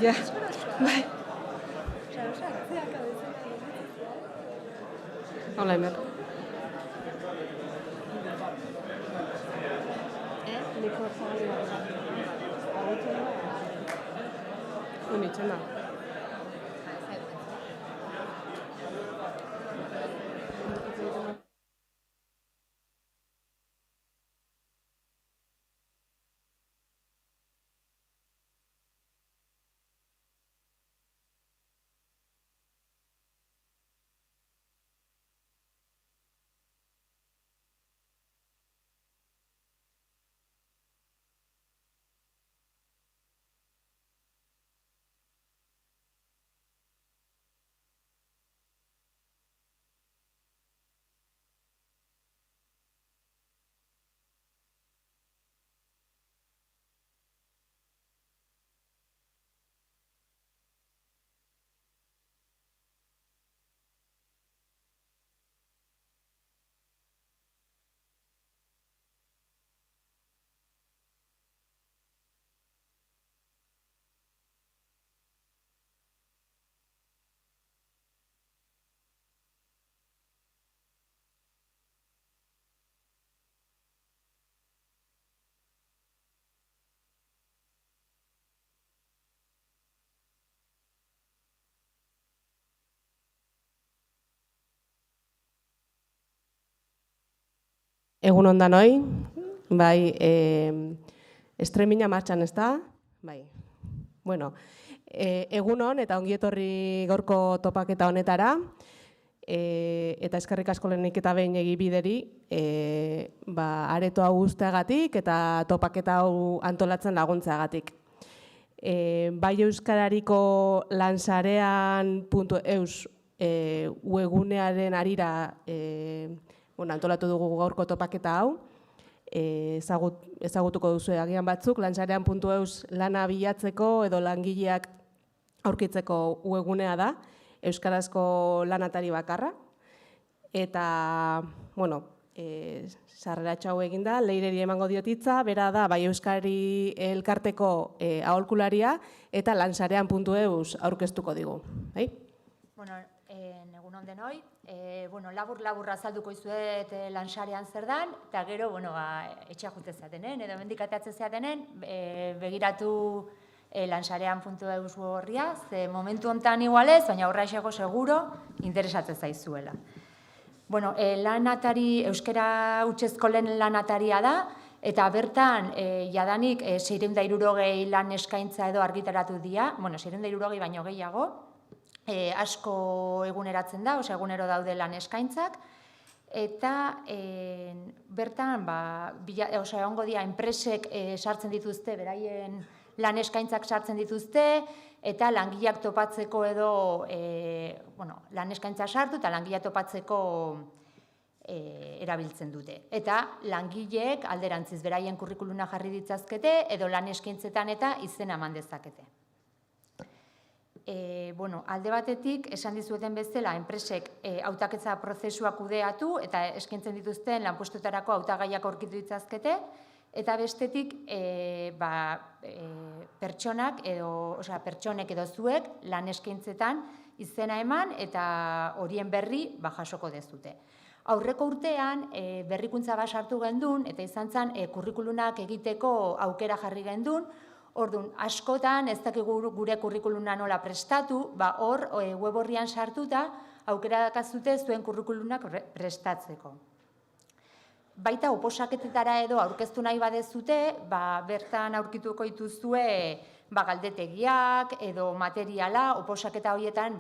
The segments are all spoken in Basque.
Ja, bai. Hola, Emer. Unitzen da. Egun on danoi, bai, estremina martxan ez da, bai. Bueno, egun on eta ongi etorri gaurko topaketa honetara, eta eskerrik asko lehenik eta behin egibideri, areto hau usteagatik eta topaketa hau antolatzen laguntzeagatik. Bai Euskarariko lansarean.eus webgunearen arira antolatu dugu gaurko topaketa hau, ezagutuko duzu agian batzuk, lansarean.eus lana bilatzeko edo langileak aurkitzeko webgunea da, euskarazko lanatari bakarra, eta, sarreratxo hau eginda, Leireri emango diotitza, bera da, bai Euskari elkarteko aholkularia, eta lansarean.eus aurkeztuko digu. Egun on denoi, labur azalduko izuet lansarean zer dan, eta gero, etxea jute zeatenen, edo mendikateatze zeatenen, begiratu lansarean.eus horria, ze momentu hontan igualez, baina horra esego seguro interesatzen zaizuela. Lanatari, euskara hutsezko lehen lanataria da, eta bertan, jadanik 660 lan eskaintza edo argitaratu dira, 660 baino gehiago, asko eguneratzen da, egunero daude lan eskaintzak, eta bertan, egongo dira, enpresek sartzen dituzte, beraien lan eskaintzak sartzen dituzte, eta langileak topatzeko edo, lan eskaintza sartu eta langileak topatzeko erabiltzen dute. Eta langileek alderantziz beraien kurrikuluna jarri ditzazkete, edo lan eskaintzetan eta izena eman dezakete. Alde batetik, esan dizueten bezala, enpresek hautaketa prozesua kudeatu eta eskaintzen dituzten lanpostuetarako hautagaiak aurkitu ditzazkete, eta bestetik pertsonek edo zuek lan eskaintzetan izena eman eta horien berri jasoko dezute. Aurreko urtean berrikuntza bat sartu gendun eta izan zen kurrikulunak egiteko aukera jarri gendun. Orduan, askotan ez dakigu gure kurrikuluna nola prestatu, hor web horrian sartuta aukera dakazute zuen kurrikulunak prestatzeko. Baita oposaketetara edo aurkeztu nahi badezute, bertan aurkituko dituzue galdetegiak edo materiala oposaketa horietan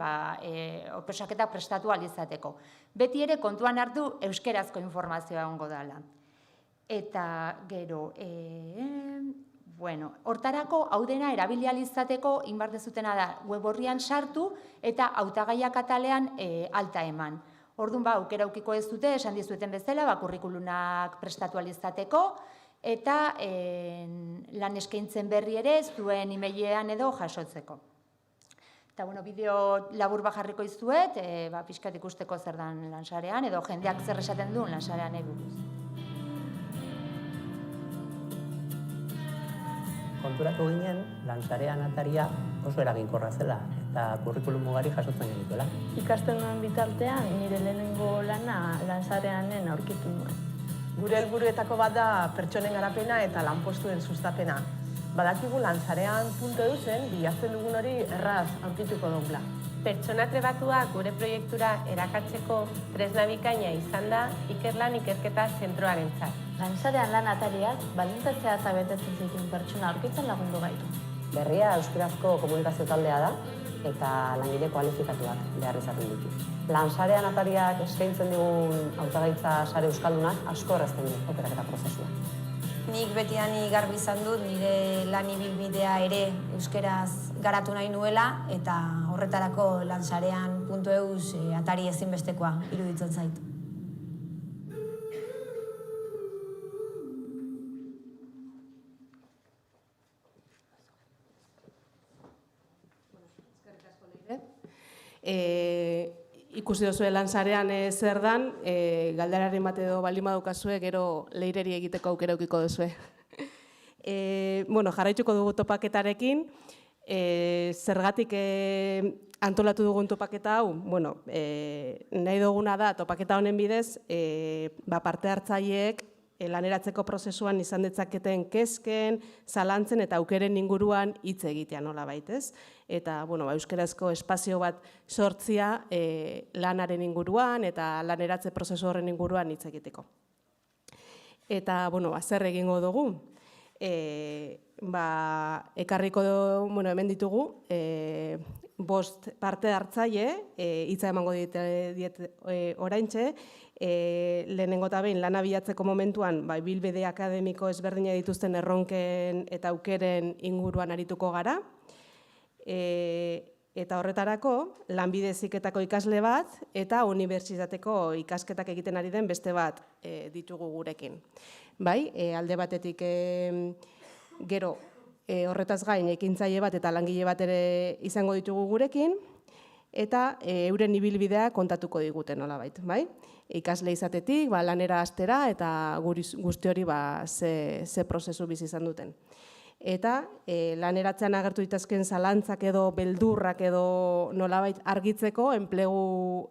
oposaketa prestatu ahal izateko. Beti ere kontuan hartu euskerazko informazioa egongo dela. Eta gero, hortarako hau dena erabili ahal izateko inbar dezutena da web horrian sartu eta hautagaiak atalean alta eman. Orduan, aukera aukiko ez dute, esan dizueten bezala, kurrikulunak prestatu ahal izateko, eta lan eskaintzen berri ere zuen emailean edo jasotzeko. Eta, bideo labur jarriko izuet, pixkat ikusteko zer dan lansarean, edo jendeak zer esaten duen lansarean buruz. konturatu ginen, lansarean ataria oso eraginkorra zela eta kurrikulum ugari jasotzen genituela. Ikasten duen bitartean, nire lehenengo lana lansareanen aurkitu nuen. Gure helburuetako bat da pertsonen garapena eta lanpostuen sustapena. Badakigu lansarean.eusen bilatzen dugun hori erraz aurkituko dugula. Pertsona trebatuak gure proiektura erakatzeko tresna bikaina izan da ikerlan ikerketa zentroarentzat. Lansarean lan atariak baldintzatzea eta betetzen zituen pertsona aurkitzen lagundu gaitu. Berria euskarazko komunikazio taldea da eta langile kualifikatuak behar izaten ditu. Lansarean atariak eskaintzen digun hautagaitza sare euskaldunak asko errazten du aukeraketa prozesua. Nik betidanik garbi izan dut nire lan ibilbidea ere euskeraz garatu nahi nuela eta horretarako lansarean.eus atari ezinbestekoa iruditzen zait. Ikusi duzue lansarean zer dan, galderaren bat edo baldin badukazue, gero leireri egiteko aukera edukiko duzue. Jarraituko dugu topaketarekin, zergatik antolatu dugun topaketa hau, nahi duguna da topaketa honen bidez, parte hartzaileek laneratzeko prozesuan izan ditzaketen kezken, zalantzen eta aukeren inguruan hitz egitea nolabait, ez? Eta euskarazko espazio bat sortzia lanaren inguruan eta laneratze prozesu horren inguruan hitz egiteko. Eta zer egingo dugu? Ekarriko hemen ditugu 5 parte hartzaile, hitza emango diet oraintxe, lehenengo eta behin lana bilatzeko momentuan ibilbide akademiko ezberdina dituzten erronken eta aukeren inguruan arituko gara. Eta horretarako, lanbide heziketako ikasle bat eta unibertsitateko ikasketak egiten ari den beste bat ditugu gurekin. Alde batetik gero horretaz gain ekintzaile bat eta langile bat ere izango ditugu gurekin, eta euren ibilbidea kontatuko diguten nolabait. Ikasle izatetik, lanera hastera eta guzti hori ze prozesu bizi izan duten. Eta laneratzean agertu ditazken zalantzak edo beldurrak edo nolabait argitzeko enplegu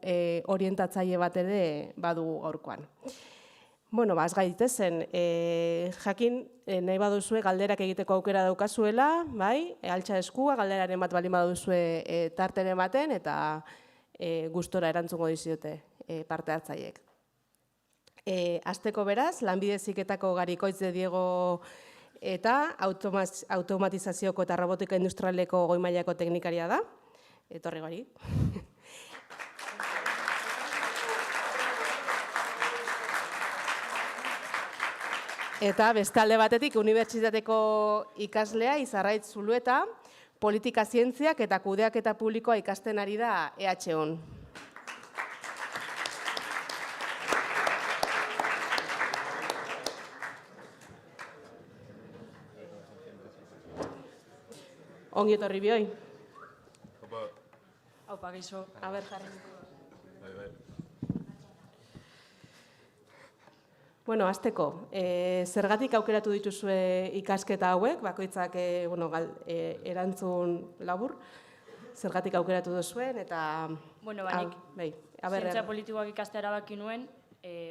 orientatzaile bat ere badugu gaurkoan. Az gaitezen, jakin nahi baduzue galderak egiteko aukera daukazuela, altxa eskua, galderaren bat baldin baduzue tarteren baten eta gustora erantzungo diziote parte hartzaileek. Hasteko beraz, lanbide heziketako Garikoitz de Diego eta automatizazioko eta robotika industrialeko goi mailako teknikaria da. Etorri gari. Eta beste alde batetik unibertsitateko ikaslea Izarraitz Zulueta, politika zientziak eta kudeaketa publikoa ikasten ari da EHOn. Ongi etorri bioi. Aupa, gaizo. Aber, jarri. Hasteko, zergatik aukeratu dituzue ikasketa hauek, bakoitzak erantzun labur, zergatik aukeratu duzuen, eta... Zientzia politikoak ikastea erabaki nuen,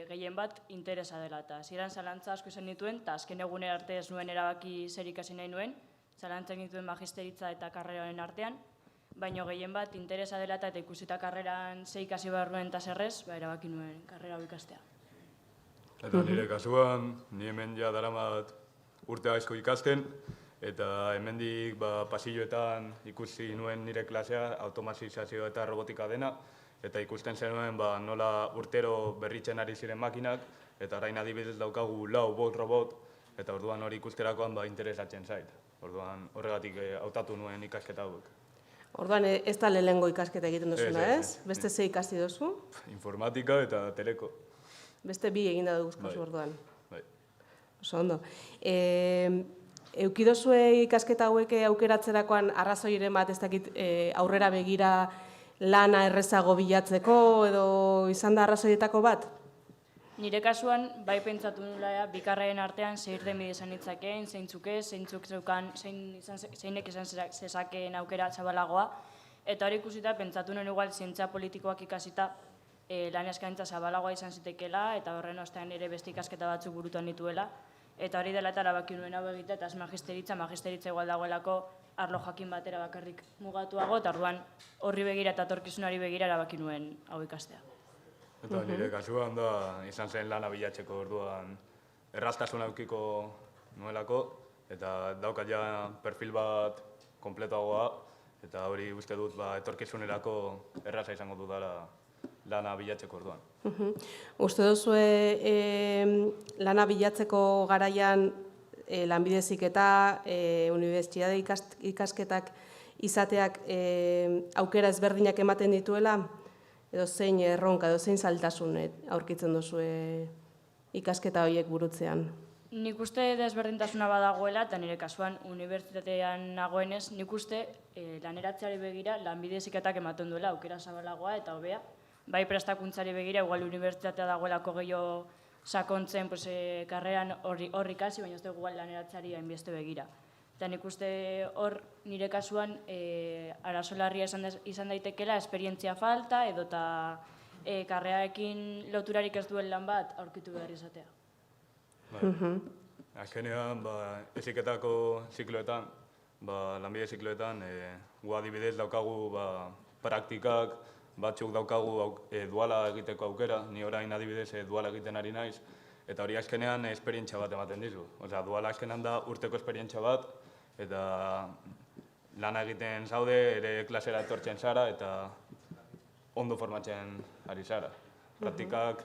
gehien bat interesa dela, eta ziren zalantza asko izan dituen, eta azken egunera arte ez nuen erabaki zer ikasi nahi nuen, zalantzak dituen magisteritza eta karreraren artean, baina gehien bat interesa dela eta ikusita karreran ze ikasi behar nuen eta zerrez, erabaki nuen karrera hau ikastea. Eta nire kasuan, ni hemen ja daramat urte asko ikasten, eta hemendik pasilloetan ikusi nuen nire klasea automatizazio eta robotika dena, eta ikusten zenuen nola urtero berritzen ari ziren makinak, eta orain adibidez daukagu 4 robot, eta orduan hori ikusterakoan interesatzen zait. Orduan horregatik hautatu nuen ikasketa hauek. Orduan ez da lehenengo ikasketa egiten duzuna, ez? Beste ze ikasi duzu? Informatika eta teleko. Beste bi eginda duguzkozu orduan. Bai. Oso ondo. Eukidozue ikasketa hauek aukeratzerakoan arrazoiren bat ez dakit aurrera begira lana errezago bilatzeko edo izan da arrazoietako bat? Nire kasuan, bai pentsatu nula, bikarraren artean zeir den bide izan nitzakeen, zeintzuk ez, zeinek izan zezakeen aukera zabalagoa, eta hori ikusita pentsatu nuen igual zientzia politikoak ikasita lan eskaintza zabalagoa izan zitekela, eta horren ostean ere beste ikasketa batzuk burutuan dituela, eta hori dela eta erabaki nuen hau egitea, eta ez magisteritza igual dagoelako arlo jakin batera bakarrik mugatuago, eta orduan horri begira eta etorkizunari begira erabaki nuen hau ikastea. Eta nire kasuan da, izan zen lana bilatzeko orduan erraztasun aukiko nuelako, eta daukat ja perfil bat kompletoagoa, eta hori uste dut etorkizunerako erraza izango dudala lana bilatzeko orduan. Uste duzue lana bilatzeko garaian lanbide heziketa, unibertsitate ikasketak izateak aukera ezberdinak ematen dituela? Edo zein erronka, edo zein zailtasun aurkitzen duzue ikasketa horiek burutzean? Nik uste desberdintasuna badagoela, eta nire kasuan unibertsitatean nagoenez, nik uste laneratzeari begira lanbide heziketak ematen duela aukera zabalagoa eta hobea. Bai prestakuntzari begira, igual unibertsitatea dagoelako gehiago sakontzen karreran hor ikasi, baina ez dugu laneratzeari hainbeste begira. Eta nik uste hor nire kasuan arazo larria izan daitekela esperientzia falta edota karrearekin loturarik ez duen lan bat aurkitu behar izatea. Azkenean, heziketako zikloetan, lanbide zikloetan, gu adibidez daukagu praktikak, batzuk daukagu duala egiteko aukera, ni orain adibidez duala egiten ari naiz, eta hori azkenean esperientzia bat ematen dizu. Duala azkenean da urteko esperientzia bat, eta lana egiten zaude, ere klasera etortzen zara, eta ondo formatzen ari zara. Praktikak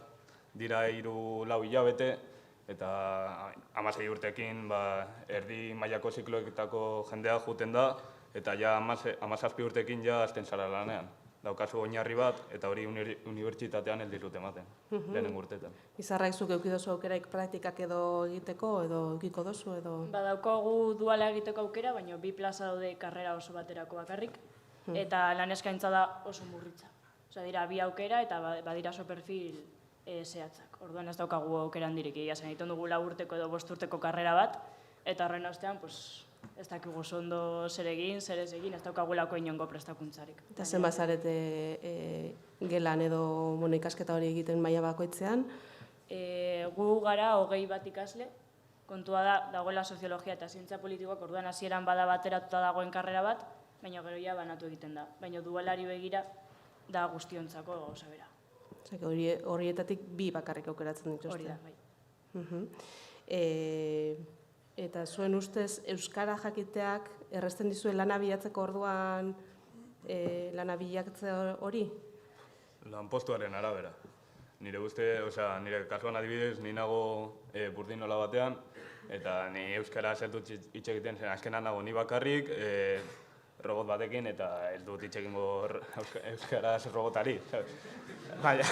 dira 3-4 hilabete, eta 16 urtekin erdi mailako zikloetako jendea juten da, eta ja 17 urtekin ja hasten zara lanean. Daukazu oinarri bat, eta hori unibertsitatean ez dizut ematen, lehenengo urteetan. Izarraizuk eukidozu aukeraik praktikak edo egiteko, edo eukiko dozu, edo... Badaukagu duala egiteko aukera, baina 2 plaza daude karrera oso baterako bakarrik, eta lan eskaintza da oso murritza. Dira 2 aukera, eta badira oso perfil zehatzak. Orduan ez daukagu aukera handirik, egia zen egiten dugu 4 urteko edo 5 urteko karrera bat, eta horren ostean, ez dakigu ondo zer egin, zer ez egin, ez daukagulako inongo prestakuntzarik. Eta zenbat zarete gelan edo ikasketa hori egiten maila bakoitzean? Gu gara 21 ikasle, kontua dagoela soziologia eta zientzia politikoak, orduan hasieran bada bateratuta dagoen karrera bat, baina gero ja banatu egiten da. Baina dualari begira da guztiontzako gauza bera. Horietatik 2 bakarrik aukeratzen dituzte. Hori da, bai. Eta zuen ustez, euskara jakiteak errazten dizuen lana bilatzeko orduan lana bilatze hori? Lanpostuaren arabera. Nire nire kasuan adibidez, ni nago Burdinola batean, eta ni euskara ez dut hitz egiten zen, azkenan nago ni bakarrik, robot batekin, eta ez dut hitz egingo euskaraz robotari. Baina,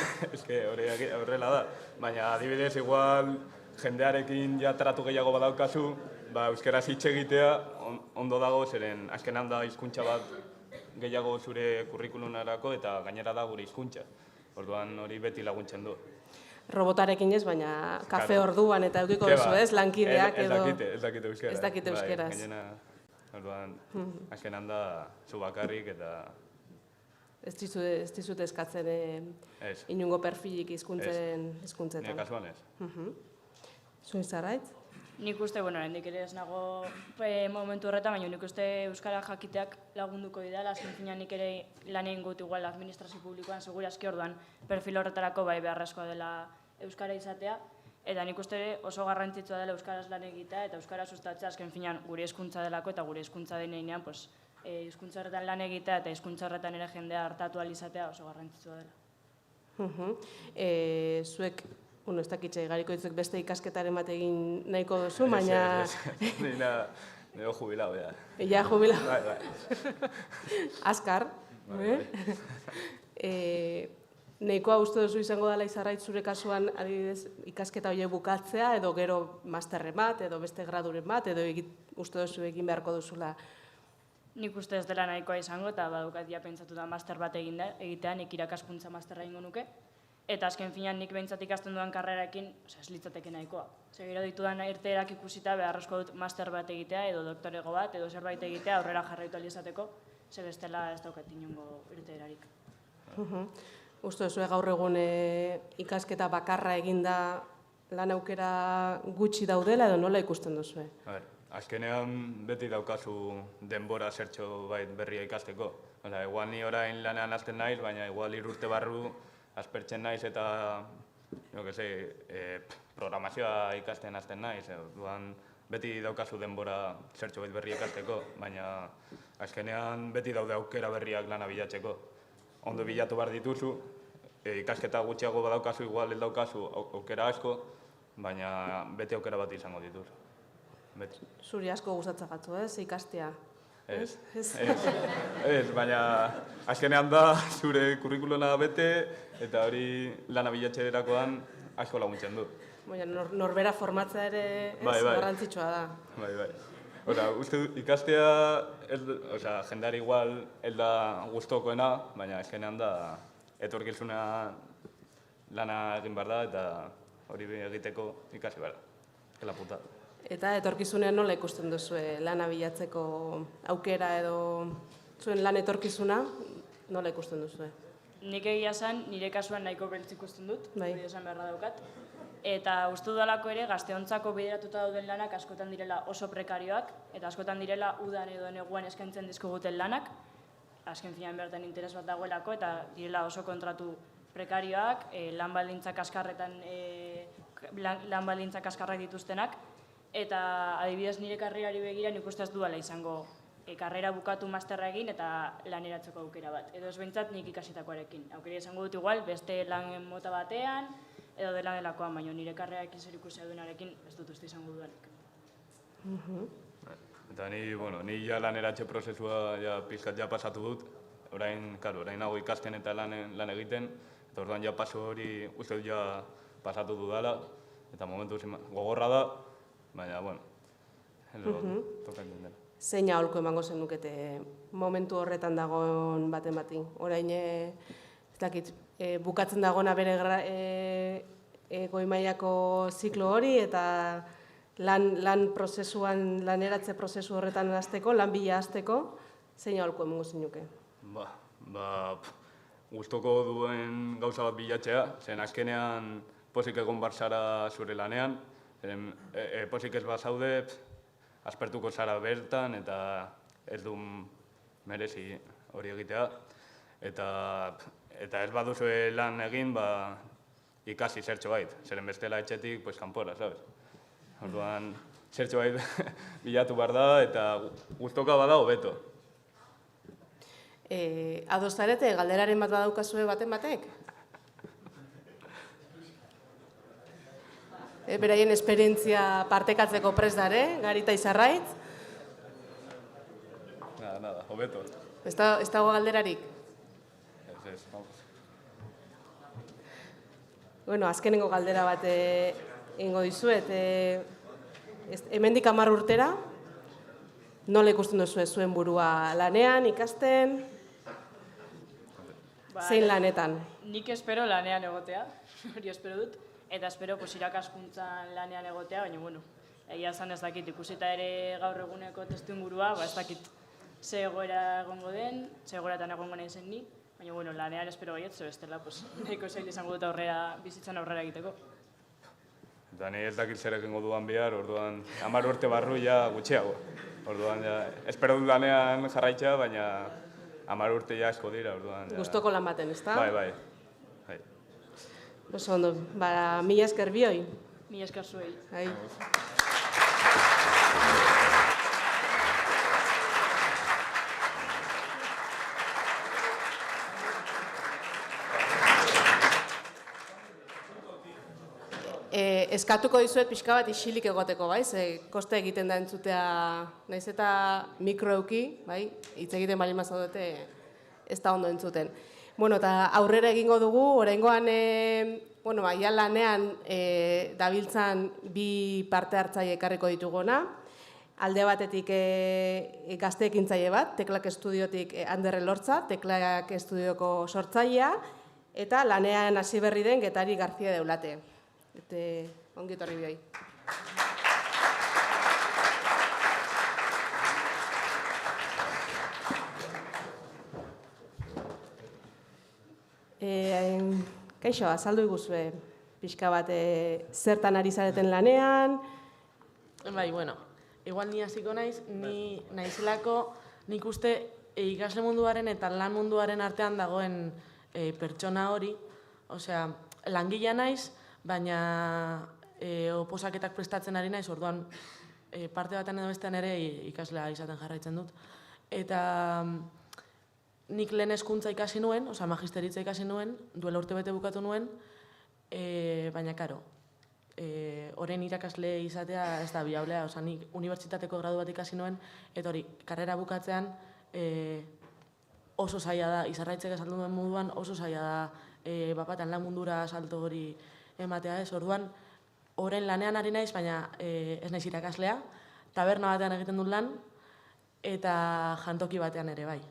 horrela da. Baina adibidez, igual, jendearekin ja tratu gehiago badaukazu, euskaraz hitz egitea ondo dago, zeren azkenan da hizkuntza bat gehiago zure kurrikulunarako eta gainera da gure hizkuntza. Orduan hori beti laguntzen du. Robotarekin ez, baina kafe orduan eta eukiko duzu ez, lankideak edo... Ez dakite euskaraz. Ez dakite euskaraz. Orduan, azkenan da zu bakarrik eta... Ez dizut eskatzen inungo perfilik hizkuntzetan. Nire kasuan ez. Zuen zarraitz? Nik uste, hendik ere ez nago momentu horretan, baina nik uste euskara jakiteak lagunduko didala, azken finean nik ere lan egin gut igual administrazio publikoan, segurazki orduan perfil horretarako bai beharrezkoa dela euskara izatea, eta nik uste oso garrantzitsua dela euskaraz lan egitea, eta euskara sustatzea azken finean gure hizkuntza delako, eta gure hizkuntza denean hizkuntza horretan lan egitea eta hizkuntza horretan ere jendea hartatu ahal izatea oso garrantzitsua dela. Zuek ez dakitxe, gariko ditzuk beste ikasketaren bat egin nahiko duzu, baina... Nero jubilao, ja. Ja, jubilao. Azkar. Nahikoa uste duzu izango dela Izarraitz zure kasuan, adibidez, ikasketa horiek bukatzea, edo gero masterren bat, edo beste graduren bat, edo uste duzu egin beharko duzula. Nik uste ez dela nahikoa izango, eta badukat ja pentsatu da master bat egitea, nik irakaskuntza masterra ingo nuke. eta azken finean nik behintzat ikasten dudan karrerarekin, ez litzateke nahikoa. Gero ditudan irteerak ikusita beharrezko dut master bat egitea, edo doktorego bat, edo zerbait egitea aurrera jarraitu ahal izateko, ze bestela ez daukat inongo irteerarik. Uste duzu gaur egun ikasketa bakarra eginda lan aukera gutxi daudela edo nola ikusten duzu? Azkenean beti daukazu denbora zertxo bait berria ikasteko. Igual ni orain lanean hasten naiz, baina igual 3 urte barru aspertzen naiz eta programazioa ikasten hasten naiz. Beti daukazu denbora zertxo bait berria ikasteko, baina azkenean beti daude aukera berriak lana bilatzeko. Ondo bilatu behar dituzu, ikasketa gutxiago badaukazu, igual ez daukazu aukera asko, baina beti aukera bat izango dituzu. Zuri asko gustatzagatu, ikastea? Ez, baina azkenean da zure kurrikuluna bete eta hori lana bilatzerakoan asko laguntzen du. Norbera formatzea ere garrantzitsua da. Bai. Uste dut ikastea, jendari igual ez da gustokoena, baina azkenean da etorkizuna lana egin behar da eta hori egiteko ikasi behar da. Puta. Eta etorkizunean nola ikusten duzu lana bilatzeko aukera edo zuen lan etorkizuna nola ikusten duzu? Nik egia esan, nire kasuan nahiko beltz ikusten dut, hori esan beharra daukat. Eta uste dudalako ere, gazteontzako bideratuta dauden lanak askotan direla oso prekarioak, eta askotan direla udan edo neguan eskaintzen dizkiguten lanak, azken finean bertan interes bat dagoelako, eta direla oso kontratu prekarioak, lan baldintzak kaskarrak dituztenak, eta adibidez nire karrerari begira nik uste ez dudala izango karrera bukatu masterra egin eta laneratzeko aukera bat. Edo ez behintzat nik ikasitakoarekin. Aukera izango dut igual, beste lan mota batean, edo dela delakoan, baina nire karrerarekin zer ikusia duenarekin ez dut uste izango dudanik. Eta ni laneratze prozesua pizkat pasatu dut. Orain nago ikasten eta lan egiten, eta orduan paso hori uste dut pasatu dudala, eta momentu gogorra da, baina, toka entendera. Zein aholku emango zenukete momentu horretan dagoen baten bati? Orain, ez dakit, bukatzen dagoena bere goi-mailako ziklo hori eta lan prozesuan, laneratze prozesu horretan hasteko, lan bila hasteko, zein aholku emango zenuke? Gustoko duen gauza bat bilatzea, zen azkenean pozik egon bar zara zure lanean, pozik ez bazaude, aspertuko zara bertan eta ez du merezi hori egitea. Eta ez baduzu lan egin, ikasi zertxo bait. Zeren bestela etxetik, kanpora, sabes? Orduan, zertxo bait bilatu behar da eta gustoka bada hobeto. Ados zarete, galderaren bat badaukazue baten batek? Beraien esperientzia partekatzeko prest dare, Garita Izarraitz? Nada, hobeto. Ez dago galderarik? Ez, vamos. Azkenengo galdera bat ingo dizuet. Hemendik 10 urtera, nola ikusten duzu zuen burua lanean, ikasten? Zein lanetan? Nik espero lanean egotea, hori espero dut. Eta espero irakaskuntzan lanean egotea, baina, egia esan ez dakit ikusita ere gaur eguneko testuingurua, ez dakit ze egoera egongo den, ze egoeratan egongo nahi zen ni, baina, lanean espero baiet, ze bestela, nahiko zail izango dut bizitzan aurrera egiteko. Eta ni ez dakit zer egingo duan bihar, orduan 10 urte barru gutxiago. Orduan, espero dut lanean jarraitza, baina 10 urte asko dira, orduan. Gustoko lan baten, ez da? Bai. Oso ondo, mila esker bioi. Mila esker zuei. Eskatuko dizuet pixka bat isilik egoteko, bai? Koste egiten da entzutea, nahiz eta mikroeuki, bai? Hitz egiten bali mazaudete ez da ondo entzuten. Eta aurrera egingo dugu, oraingoan lanean dabiltzan bi parte hartzaile ekarriko dituguna. Alde batetik gazte ekintzaile bat, Teklak Estudiotik Ander Elortza, Teklak Estudioko sortzailea, eta lanean hasi berri den Getari Garzia Deulate. Ongi etorri bioi. Kaixo, azaldu iguzue, pixka bat zertan ari zareten lanean? Bai, bueno, igual ni hasiko naiz, ni naizelako nik uste ikasle munduaren eta lan munduaren artean dagoen pertsona hori, osea, langilea naiz, baina oposaketak prestatzen ari naiz, orduan parte batean edo bestean ere ikaslea izaten jarraitzen dut. Eta nik lehen hezkuntza ikasi nuen, osea, magisteritza ikasi nuen, duela urtebete bukatu nuen, baina, karo, orain irakasle izatea ez da biablea, osea, nik unibertsitateko gradu bat ikasi nuen, eta hori, karrera bukatzean oso zaila da, izarraitzek esaldu duen moduan, oso zaila da bapatan lan mundura salto hori ematea ez, orduan, orain lanean ari naiz, baina ez naiz irakaslea, taberna batean egiten dut lan, eta jantoki batean ere bai.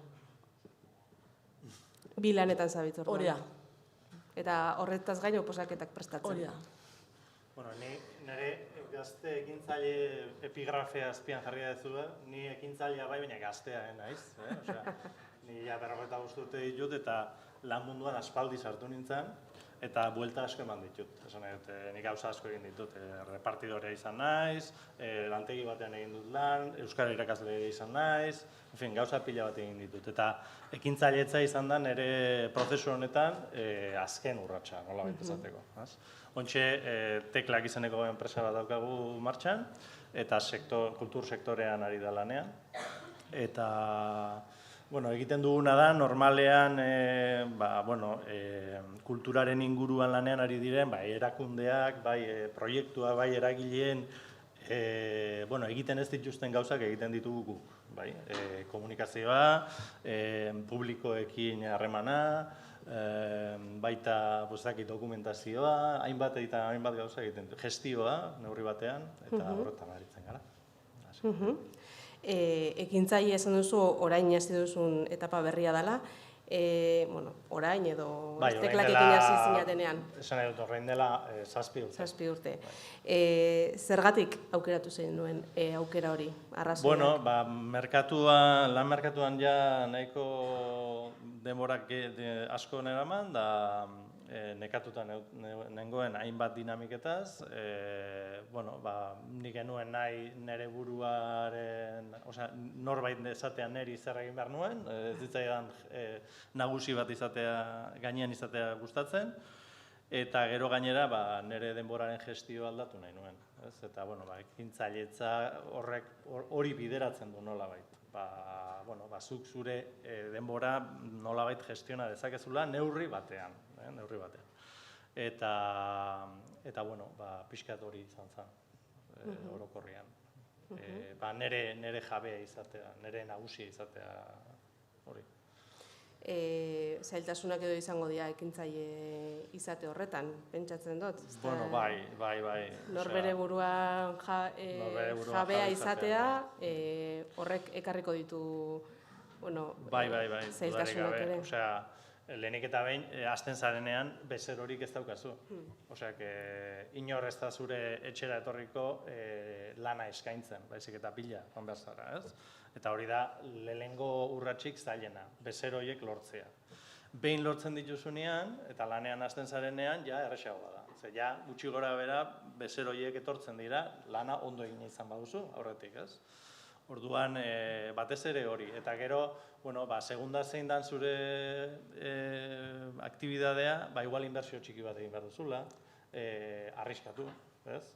Bi lanetan zabitz orduan. Hori da. Eta horretaz gain oposaketak prestatzen. Hori da. Bueno, nire gazte ekintzaile epigrafea azpian jarri dezula, ni ekintzailea bai, baina gaztea naiz. Osea, ni ja 45 urte ditut eta lan munduan aspaldi sartu nintzen, eta buelta asko eman ditut. Nik gauza asko egin ditut, repartidorea izan naiz, lantegi batean egin dut lan, euskara irakasle izan naiz, gauza pila bat egin ditut. Eta ekintzailetza izan da nire prozesu honetan azken urratsa, nola baita esateko. Ontxe, Teklak izeneko enpresa bat daukagu martxan, eta kultur sektorean ari da lanean. Eta egiten duguna da, normalean kulturaren inguruan lanean ari diren, bai erakundeak, bai proiektua, bai eragileen egiten ez dituzten gauzak egiten ditugu guk. Komunikazioa, publikoekin harremana, baita dokumentazioa, hainbat eta hainbat gauza egiten dut. Gestioa, neurri batean, eta horretan aritzen gara. Ekintzaile esan duzu, orain hasi duzun etapa berria dela, orain edo Teklakekin hasi zinatenean. Esan edut, orain dela 7 urte. 7 urte. Zergatik aukeratu zein duen aukera hori, arrazoiak? Bueno, lan merkatuan ja nahiko denborak asko neraman, da nekatuta nengoen hainbat dinamiketaz, nik genuen nahi nire buruaren, norbait esatean niri zer egin behar nuen, ez ditzaidan nagusi bat gainean izatea gustatzen, eta gero gainera nire denboraren gestio aldatu nahi nuen. Eta ekintzailetza hori bideratzen du nolabait. Zuk zure denbora nolabait gestiona dezakezula neurri batean. Eta, pixkat hori izan zen, orokorrian. Nire jabea izatea, nire nagusia izatea hori. Zailtasunak edo izango dira ekintzaile izate horretan, pentsatzen dut? Bueno, bai. Norbere buruan jabea izatea, horrek ekarriko ditu zailtasunak ere. Lehenik eta behin, hasten zarenean, bezerorik ez daukazu. Inor ez da zure etxera etorriko lana eskaintzen, baizik eta pila, joan behar zara, ez? Eta hori da, lehenengo urratsik zailena, bezero horiek lortzea. Behin lortzen dituzunean, eta lanean hasten zarenean, ja erresagoa da. Ja, gutxi gora bera, bezero horiek etortzen dira, lana ondo egin izan baduzu, aurretik, ez? Orduan, batez ere hori. Eta gero, segunda zein dan zure aktibidadea, igual inbertsio txiki bat egin behar duzula, arriskatu, ez?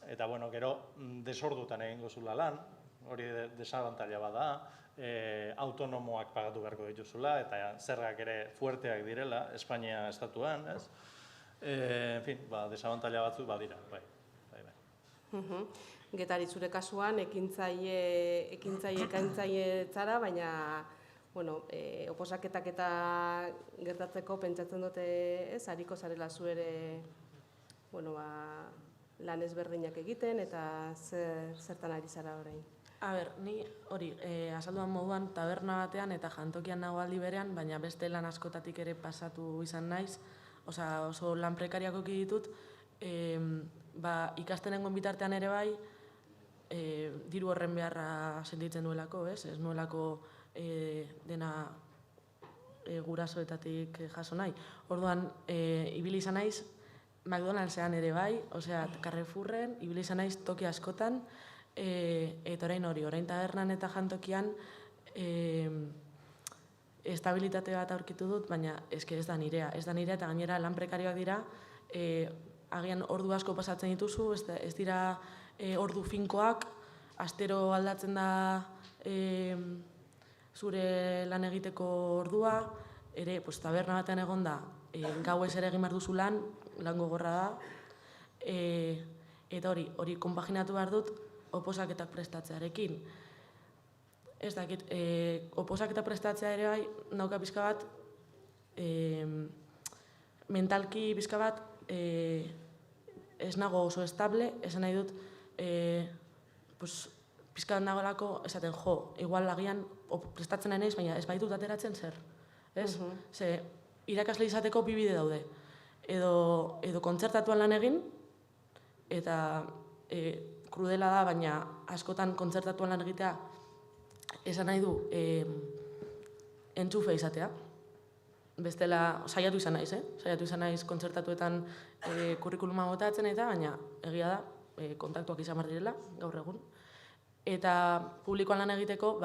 Eta, gero, desordutan egingo zula lan, hori desabantaila bat da, autonomoak pagatu beharko dituzula, eta zergak ere fuerteak direla, Espainia estatuan, ez? Desabantaila batzuk badira, bai. Getari zure kasuan, ekintzaile zara, baina oposaketak eta gertatzeko pentsatzen dute ez, hariko zarela zu ere lan ezberdinak egiten eta zertan ari zara orain? A ber, ni hori, azalduan moduan taberna batean eta jantokian nago aldi berean, baina beste lan askotatik ere pasatu izan naiz, oso lan prekariako ditut, ikasten nengoen bitartean ere bai, diru horren beharra sentitzen nuelako, ez nuelako dena gurasoetatik jaso nahi. Orduan, ibili izan naiz, McDonaldsean ere bai, Carrefourren, ibili izan naiz toki askotan, eta orain tabernan eta jantokian estabilitate bat aurkitu dut, baina ez da nirea. Ez da nirea eta gainera lan prekarioak dira, agian ordu asko pasatzen dituzu, ez dira ordu finkoak, astero aldatzen da zure lan egiteko ordua, ere taberna batean egon da, gauez ere egin behar duzu lan gogorra da, eta hori konpaginatu behar dut oposaketak prestatzearekin. Ez dakit, oposaketak prestatzea ere bai, nauka pixka bat, mentalki pixka bat, ez nago oso estable, esan nahi dut, pixka bat nagoelako, esaten igual agian prestatzen nahi naiz, baina ez baitut ateratzen zer. Ze, irakasle izateko bi bide daude. Edo kontzertatuan lan egin, eta krudela da, baina askotan kontzertatuan lan egitea esan nahi du entxufe izatea. Bestela, saiatu izan naiz, saiatu izan naiz kontzertatuetan kurrikuluma botatzen eta, baina egia da, kontaktuak izan behar direla, gaur egun. Eta publikoan lan egiteko,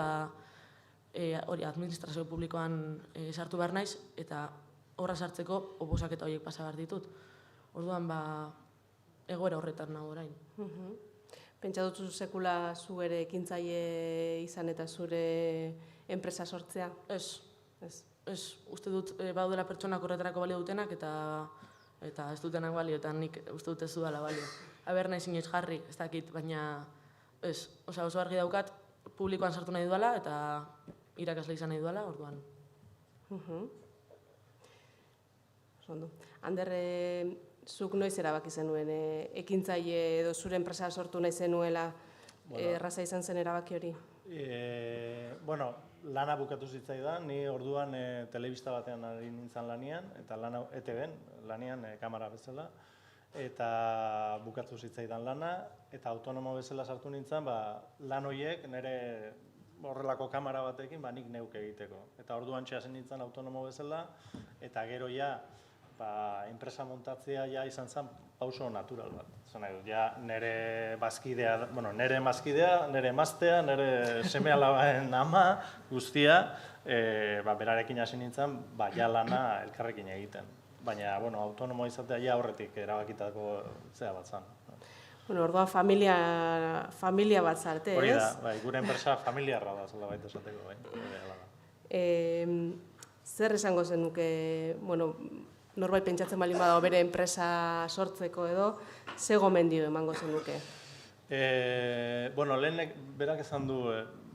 hori administrazio publikoan sartu behar naiz, eta horra sartzeko oposaketa horiek pasa behar ditut. Orduan, egoera horretan nago orain. Pentsa dut sekula zu ere ekintzaile izan eta zure enpresa sortzea? Ez. Uste dut baudela pertsonak horretarako balio dutenak eta ez dutenak balio, eta nik uste dut ez dudala balio. Aber nahi zinez jarri, ez dakit, baina ez. Oso argi daukat, publikoan sartu nahi duela eta irakasle izan nahi duela, orduan. Ander, zuk noiz erabaki zenuen, ekintzaile edo zure enpresa sortu nahi zenuela, erraza izan zen erabaki hori? Bueno, lana bukatu zitzaidan, ni orduan telebista batean ari nintzen lanian, eta lana ETV-en, lanian kamera bezala, eta bukatu zitzaidan lana, eta autonomo bezala sartu nintzen, lan horiek nire horrelako kamera batekin nik neuk egiteko. Eta orduan txeazen nintzen autonomo bezala, eta gero enpresa montatzea izan zen pauso natural bat. Nire bazkidea, nire emazkidea, nire emaztea, nire seme-alabaen ama guztia, berarekin hasi nintzen, lana elkarrekin egiten. Baina, autonomo izatea horretik erabakitako zea bat zen. Orduan familia bat zarte, ez? Hori da, gure enpresa familiarra da, zela baita esateko. Zer esango zenuke, norbait pentsatzen baldin badago bere enpresa sortzeko edo, ze gomendio emango zenuke? Lehenek berak esan du,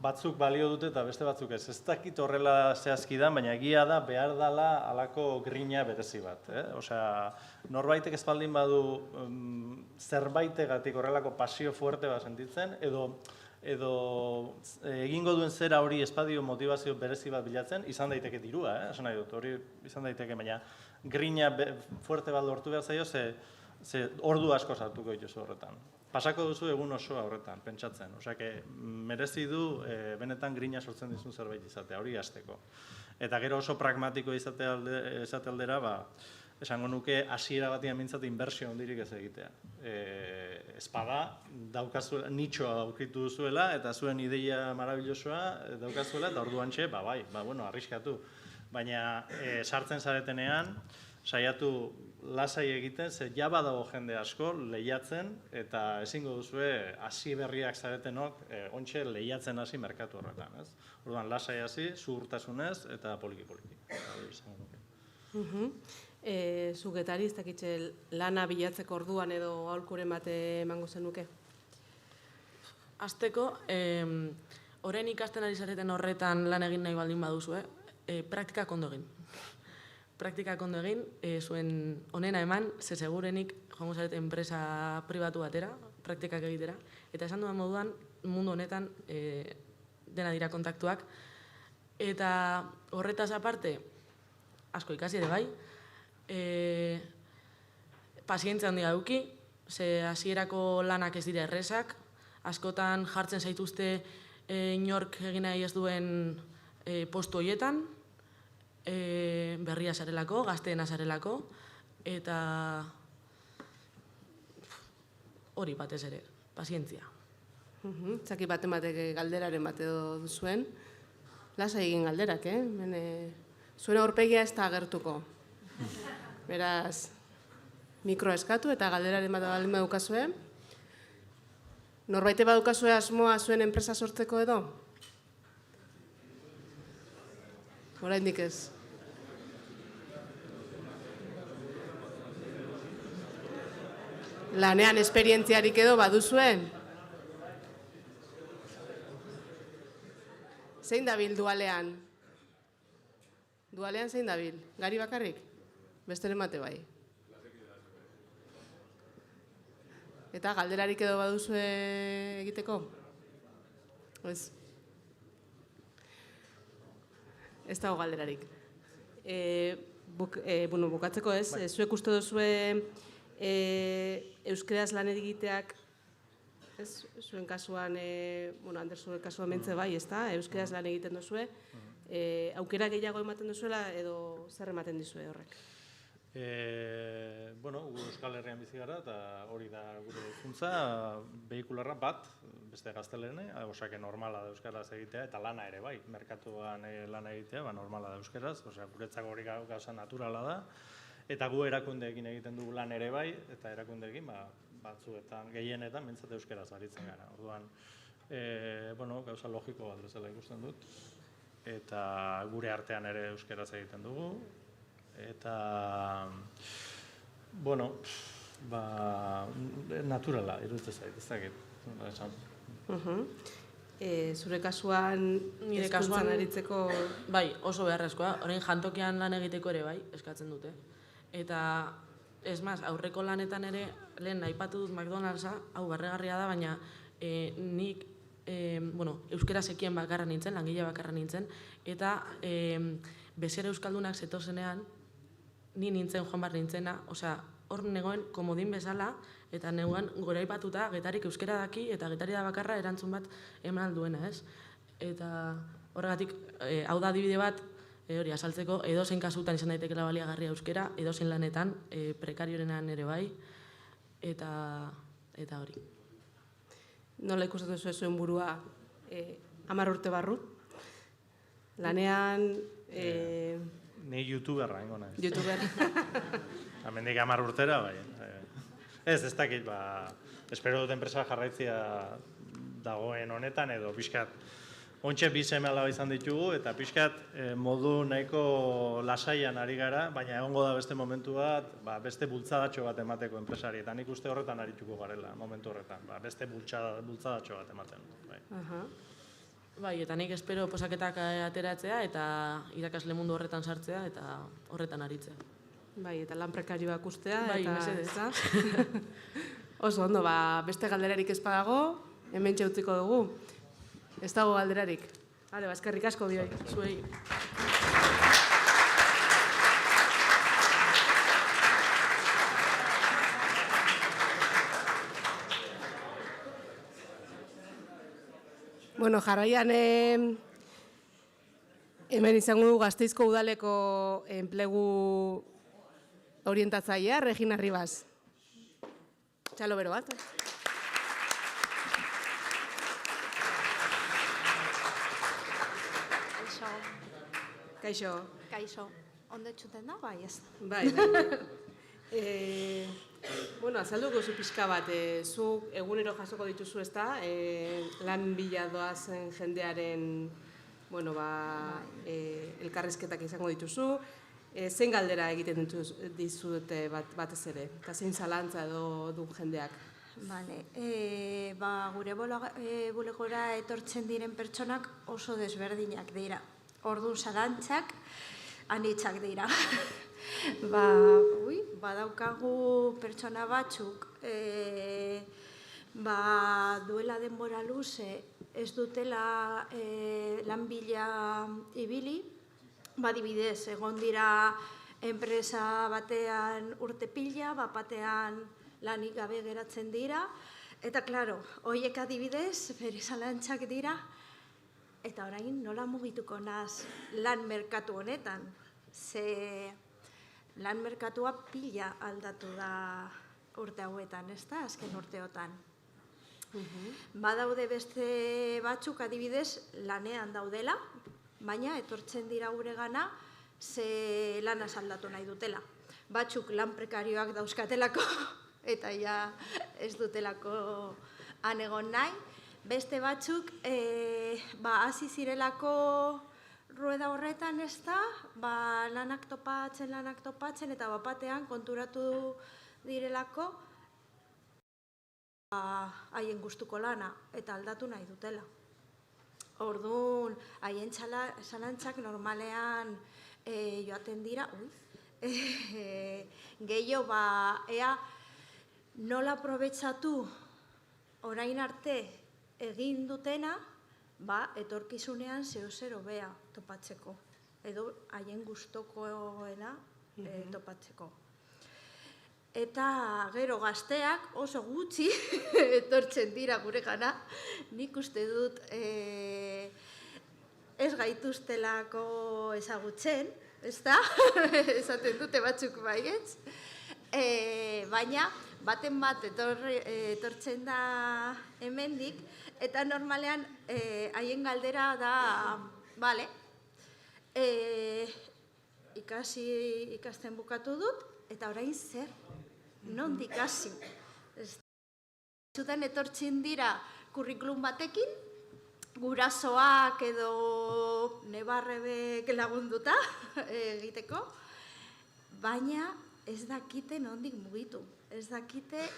batzuk balio dute eta beste batzuk ez. Ez dakit horrela zehazki da, baina egia da behar dela halako grina berezi bat. Norbaitek ez baldin badu zerbaitegatik horrelako pasio fuerte bat sentitzen, edo egingo duen zera hori espadio motivazio berezi bat bilatzen, izan daiteke dirua, esan nahi dut, hori izan daiteke, baina grina fuerte bat lortu behar zaio, ze ordu asko sartuko dituzu horretan. Pasako duzu egun osoa horretan, pentsatzen. Merezi du benetan grina sortzen dizun zerbait izatea, hori hasteko. Eta gero oso pragmatiko izate aldera, esango nuke hasiera batean mintzat inbertsio handirik ez egitea. Espada, nitxoa aurkitu duzuela, eta zuen ideia marabillosoa daukazuela, eta orduantxe, arriskatu. Baina sartzen zaretenean, saiatu lasai egiten, ze jaba dago jende asko lehiatzen, eta ezingo duzue hasi berriak zaretenok ontxe lehiatzen hasi merkatu horretan. Orduan, lasai hasi, zuhurtasunez eta poliki-poliki. Zugetari, ez dakitxe lana bilatzeko orduan edo aholkuren bat emango zenuke? Azteko, orain ikasten ari zareten horretan lan egin nahi baldin baduzu, praktikak ondo egin. Praktikak ondo egin, zuen onena eman, ze segurenik joango zarete enpresa pribatu batera, praktikak egitera, eta esan duan moduan, mundu honetan dena dira kontaktuak. Eta horretaz aparte, asko ikasi ere bai, pazientzia handia eduki, ze hasierako lanak ez dira errezak, askotan jartzen zaituzte inork egin nahi ez duen postu horietan, berria zarelako, gazteena zarelako, eta hori batez ere, pazientzia. Zaki baten batek galderaren bat edo duzuen, lasa egin galderak, zuen aurpegia ez da agertuko. Beraz, mikro eskatu eta galderaren bat baldin badukazue. Norbaite badukazue asmoa zuen enpresa sortzeko edo? Oraindik ez. Lanean esperientziarik edo baduzuen? Zein dabil dualean? Dualean zein dabil? Gari bakarrik? Besteren bate bai. Eta galderarik edo baduzue egiteko? Ez. Ez dago galderarik. Bukatzeko ez, zuek uste duzue euskeraz lan egiteak, zuen kasuan, Ander zuen kasuan mentze bai, euskeraz lan egiten duzue, aukera gehiago ematen duzuela edo zer ematen dizue horrek? Gu Euskal Herrian bizi gara eta hori da gure hizkuntza, behikularra bat, beste gaztelene, osake normala da euskaraz egitea, eta lana ere bai, merkatuan lana egitea, normala da euskaraz, guretzako hori gauza naturala da, eta gu erakundeekin egiten dugu lan ere bai, eta erakundeekin batzuetan, gehienetan, mintzat euskaraz aritzen gara. Orduan, gauza logiko bat bezala ikusten dut, eta gure artean ere euskaraz egiten dugu, eta, naturala, iruditzen zait, ez dakit. Zure kasuan, hezkuntzan aritzeko... Bai, oso beharrezkoa, orain jantokian lan egiteko ere bai, eskatzen dute. Eta, ez maz, aurreko lanetan ere, lehen aipatu dut McDonald'sa, hau barregarria da, baina nik, euskera sekien bakarra nintzen, langile bakarra nintzen, eta bezera euskaldunak zetozenean, ni nintzen joan bar nintzena, hor negoen komodin bezala, eta negoen gora aipatuta getarik euskera daki, eta getari da bakarra erantzun bat eman alduena, ez? Eta horregatik, hau da adibide bat, hori azaltzeko, edozein kasutan izan daitekela baliagarria euskera, edozein lanetan, prekariorenan ere bai, eta hori. Nola ikusten duzu zuen burua 10 urte barru? Lanean... Ni youtuberra ingo naiz. Youtuber. Hemendik 10 urtera, bai. Ez dakit, espero dut enpresa jarraitzia dagoen honetan, edo pixkat, ontxe bi seme alaba izan ditugu, eta pixkat modu nahiko lasaian ari gara, baina egongo da beste momentu bat, beste bultzadatxo bat emateko enpresari, eta nik uste horretan arituko garela, momentu horretan, beste bultzadatxo bat ematen. Bai, eta nik espero posaketak ateratzea, eta irakasle mundu horretan sartzea, eta horretan aritzea. Bai, eta lan prekarioak ustea, eta... Bai, mesedez. Oso, ondo, beste galderarik ez badago, hemen txautziko dugu. Ez dago galderarik. Eskerrik asko bioi. Zuei. Jarraian hemen izango du Gasteizko udaleko enplegu orientatzailea, Regina Ribas. Txalo bero bat. Kaixo. Kaixo. Ondo etxuten da, bai ez? Bai. Azalduko zu pixka bat, zu egunero jasoko dituzu ezta, lan bila doazen jendearen elkarrizketak izango dituzu, zein galdera egiten dizute batez ere, eta zein zalantza edo du jendeak? Gure bulegora etortzen diren pertsonak oso desberdinak dira. Orduan zalantzak anitzak dira. Badaukagu pertsona batzuk duela denbora luze ez dutela lan bila ibili, adibidez, egon dira enpresa batean urte pila, batean lanik gabe geratzen dira, eta, klaro, horiek adibidez, bere zalantzak dira, eta orain nola mugituko naz lan merkatu honetan, ze lan merkatua pila aldatu da urte hauetan, ez da, azken urteotan. Badaude beste batzuk adibidez lanean daudela, baina etortzen dira guregana ze lanaz aldatu nahi dutela. Batzuk lan prekarioak dauzkatelako eta ja ez dutelako han egon nahi. Beste batzuk hasi zirelako rueda horretan ez da, lanak topatzen eta bapatean konturatu direlako haien gustuko lana eta aldatu nahi dutela. Orduan, haien zalantzak normalean joaten dira, gehiago ea nola aprobetxatu orain arte egin dutena, etorkizunean zeo-zero bea topatzeko, edo haien gustokoena topatzeko. Eta gero gazteak oso gutxi etortzen dira guregana, nik uste dut ez gaituztelako ezagutzen, ez da? Esaten dute batzuk baietz. Baina, baten bat etortzen da hemendik, eta normalean haien galdera da, bale, ikasten bukatu dut, eta orain zer, nondik hasi. Zuten etortzen dira kurrikulum batekin, gurasoak edo nebarrebek lagunduta egiteko, baina ez dakite nondik mugitu. Ez dakite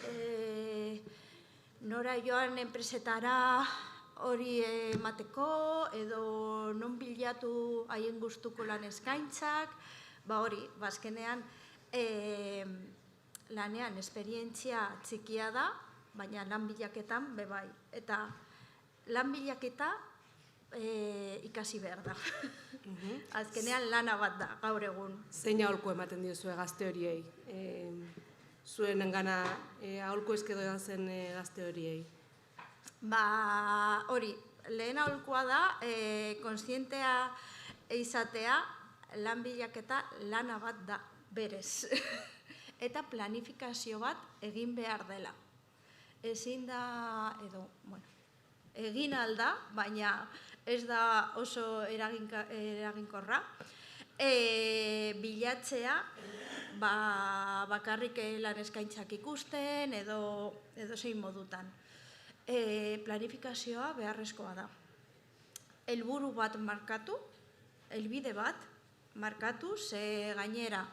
nora joan enpresetara hori emateko edo non bilatu haien gustuko lan eskaintzak, hori, azkenean lanean esperientzia txikia da, baina lan bilaketan bebai. Eta lan bilaketa ikasi behar da. Azkenean lana bat da, gaur egun. Zein aholku ematen diozue gazte horiei? Zuen engana aholku ezkedo zen gazte horiei? Hori, lehen aholkua da, konsientea izatea, lan bilaketa lana bat da, berez. Eta planifikazio bat egin behar dela. Ezin da, edo, bueno, egin alda, baina ez da oso eraginkorra. Bilatzea, bakarrik lan eskaintzak ikusten, edo zein modutan. Planifikazioa beharrezkoa da. Helburu bat markatu, helbide bat markatu, ze gainera,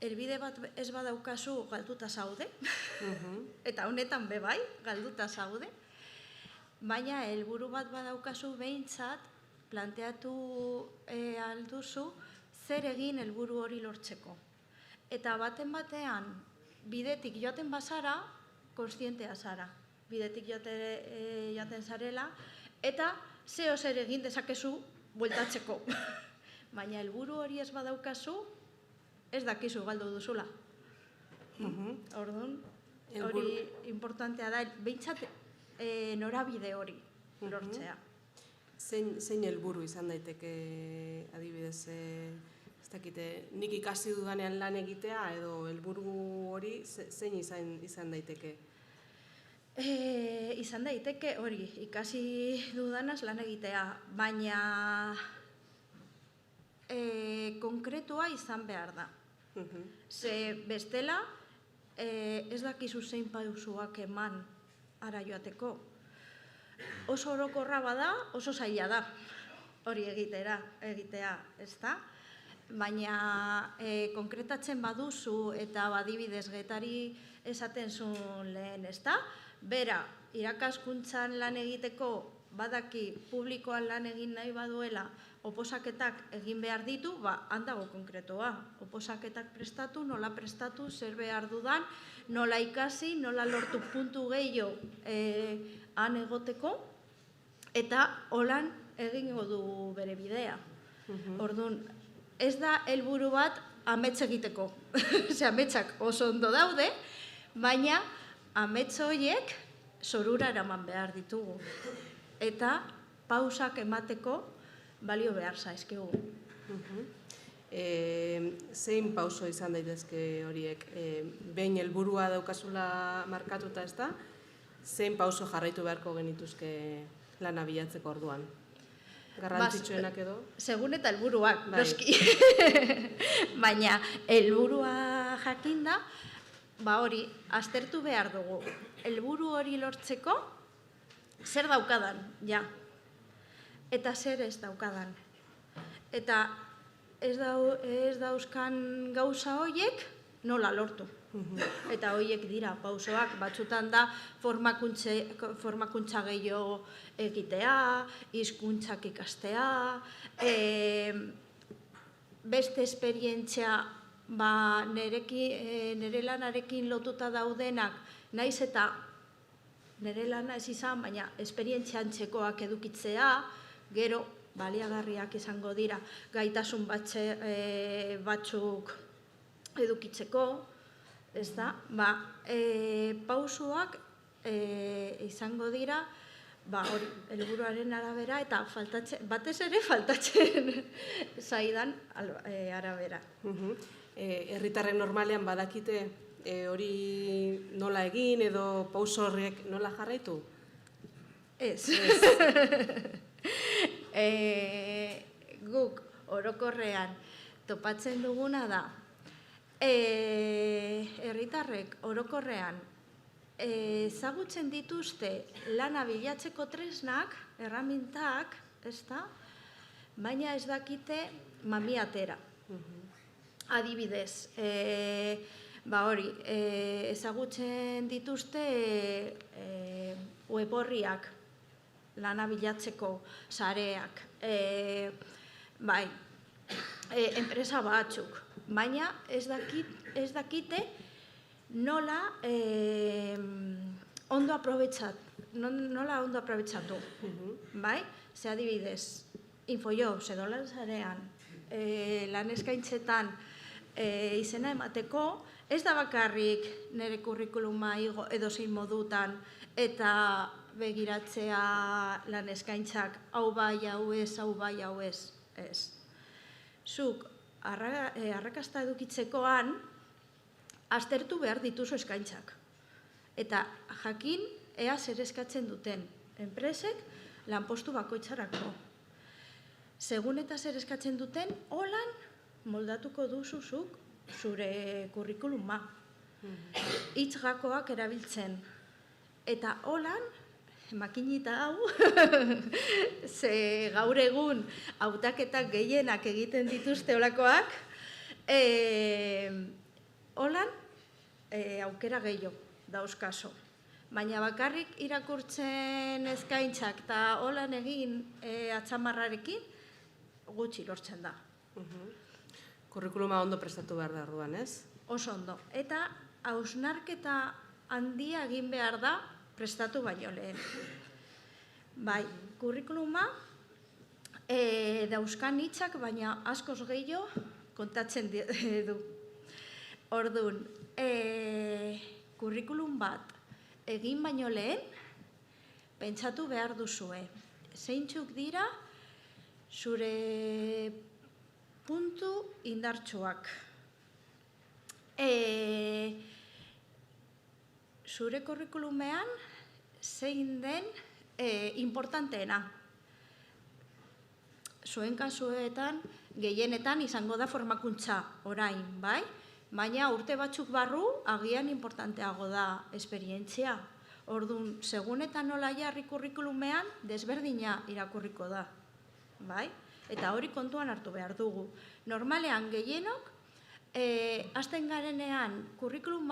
helbide bat ez badaukazu galduta zaude, eta honetan bebai, galduta zaude, baina helburu bat badaukazu behintzat planteatu alduzu zer egin helburu hori lortzeko. Eta batean bidetik joaten bazara, konstientea zara. Bidetik joaten zarela, eta zeo zer egin dezakezu bueltatzeko. Baina helburu hori ez badaukazu, ez dakizu galdu duzula. Orduan, hori importantea da, behintzat norabide hori lortzea. Zein helburu izan daiteke, adibidez, ez dakite, nik ikasi dudanean lan egitea, edo helburu hori zein izan daiteke? Izan daiteke hori, ikasi dudanaz lan egitea, baina konkretua izan behar da. Ze bestela, ez dakizu zein pausuak eman ara joateko. Oso orokorra bada, oso zaila da hori egitea, ez da? Baina konkretatzen baduzu eta badibidez getari esaten zuen lehen, ez da? Bera, irakaskuntzan lan egiteko badaki publikoan lan egin nahi baduela, oposaketak egin behar ditu, handago konkretoa. Oposaketak prestatu, nola prestatu, zer behar dudan, nola ikasi, nola lortu puntu gehiago han egoteko, eta holan egingo du bere bidea. Orduan, ez da helburu bat amets egiteko. Ametsak oso ondo daude, baina amets horiek zorura eraman behar ditugu. Eta pausak emateko balio behar zaizkigu. Zein pauso izan daitezke horiek? Behin helburua daukazula markatuta ez da, zein pauso jarraitu beharko genituzke lana bilatzeko orduan? Garrantzitsuenak edo? Segun eta helburuak, noski. Baina, helburua jakinda, hori, aztertu behar dugu. Helburu hori lortzeko, zer daukadan, ja. Eta zer ez daukadan. Eta ez dauzkan gauza horiek nola lortu. Eta horiek dira, pausoak, batzutan da formakuntza gehiago egitea, hizkuntzak ikastea, beste esperientzia nire lanarekin lotuta daudenak, naiz eta nire lana ez izan, baina esperientzia antzekoak edukitzea, gero baliagarriak izango dira, gaitasun batzuk edukitzeko, ez da, pausoak izango dira, hori, helburuaren arabera eta batez ere faltatzen zaidan arabera. Herritarren normalean badakite hori nola egin edo pauso horrek nola jarraitu? Ez. Guk orokorrean topatzen duguna da, herritarrek orokorrean ezagutzen dituzte lana bilatzeko tresnak, erramintak, baina ez dakite mamia atera. Adibidez, ezagutzen dituzte web orriak, lana bilatzeko sareak, enpresa batzuk, baina ez dakite nola ondo aprobetxatu. Ze adibidez, Infojobs edo lan sarean, lan eskaintzetan izena emateko, ez da bakarrik nire kurrikuluma edozein modutan eta begiratzea lan eskaintzak hau bai, hau ez, hau bai, hau ez. Zuk arrakasta edukitzekoan aztertu behar dituzu eskaintzak. Eta jakin ea zer eskatzen duten enpresek lanpostu bakoitzarako. Segun eta zer eskatzen duten, holan moldatuko duzuzuk zure kurrikuluma. Hitzgakoak erabiltzen. Eta holan, makinita hau, ze gaur egun hautaketak gehienak egiten dituzte holakoak, holan aukera gehiago dauzkaso. Baina bakarrik irakurtzen eskaintzak eta holan egin atzamarrarekin gutxi lortzen da. Kurrikuluma ondo prestatu behar da orduan, ez? Oso ondo. Eta hausnarketa handia egin behar da prestatu baino lehen. Bai, kurrikuluma dauzkan hitzak, baina askoz gehiago kontatzen du. Orduan, kurrikulum bat egin baino lehen, pentsatu behar duzue. Zeintzuk dira zure puntu indartsuak. Zure kurrikulumean zein den importanteena. Zuen kasuetan, gehienetan izango da formakuntza orain, bai? Baina urte batzuk barru, agian importanteago da esperientzia. Orduan, segun eta nola jarri kurrikulumean, desberdina irakurriko da, bai? Eta hori kontuan hartu behar dugu. Normalean, gehienok, hasten garenean kurrikulum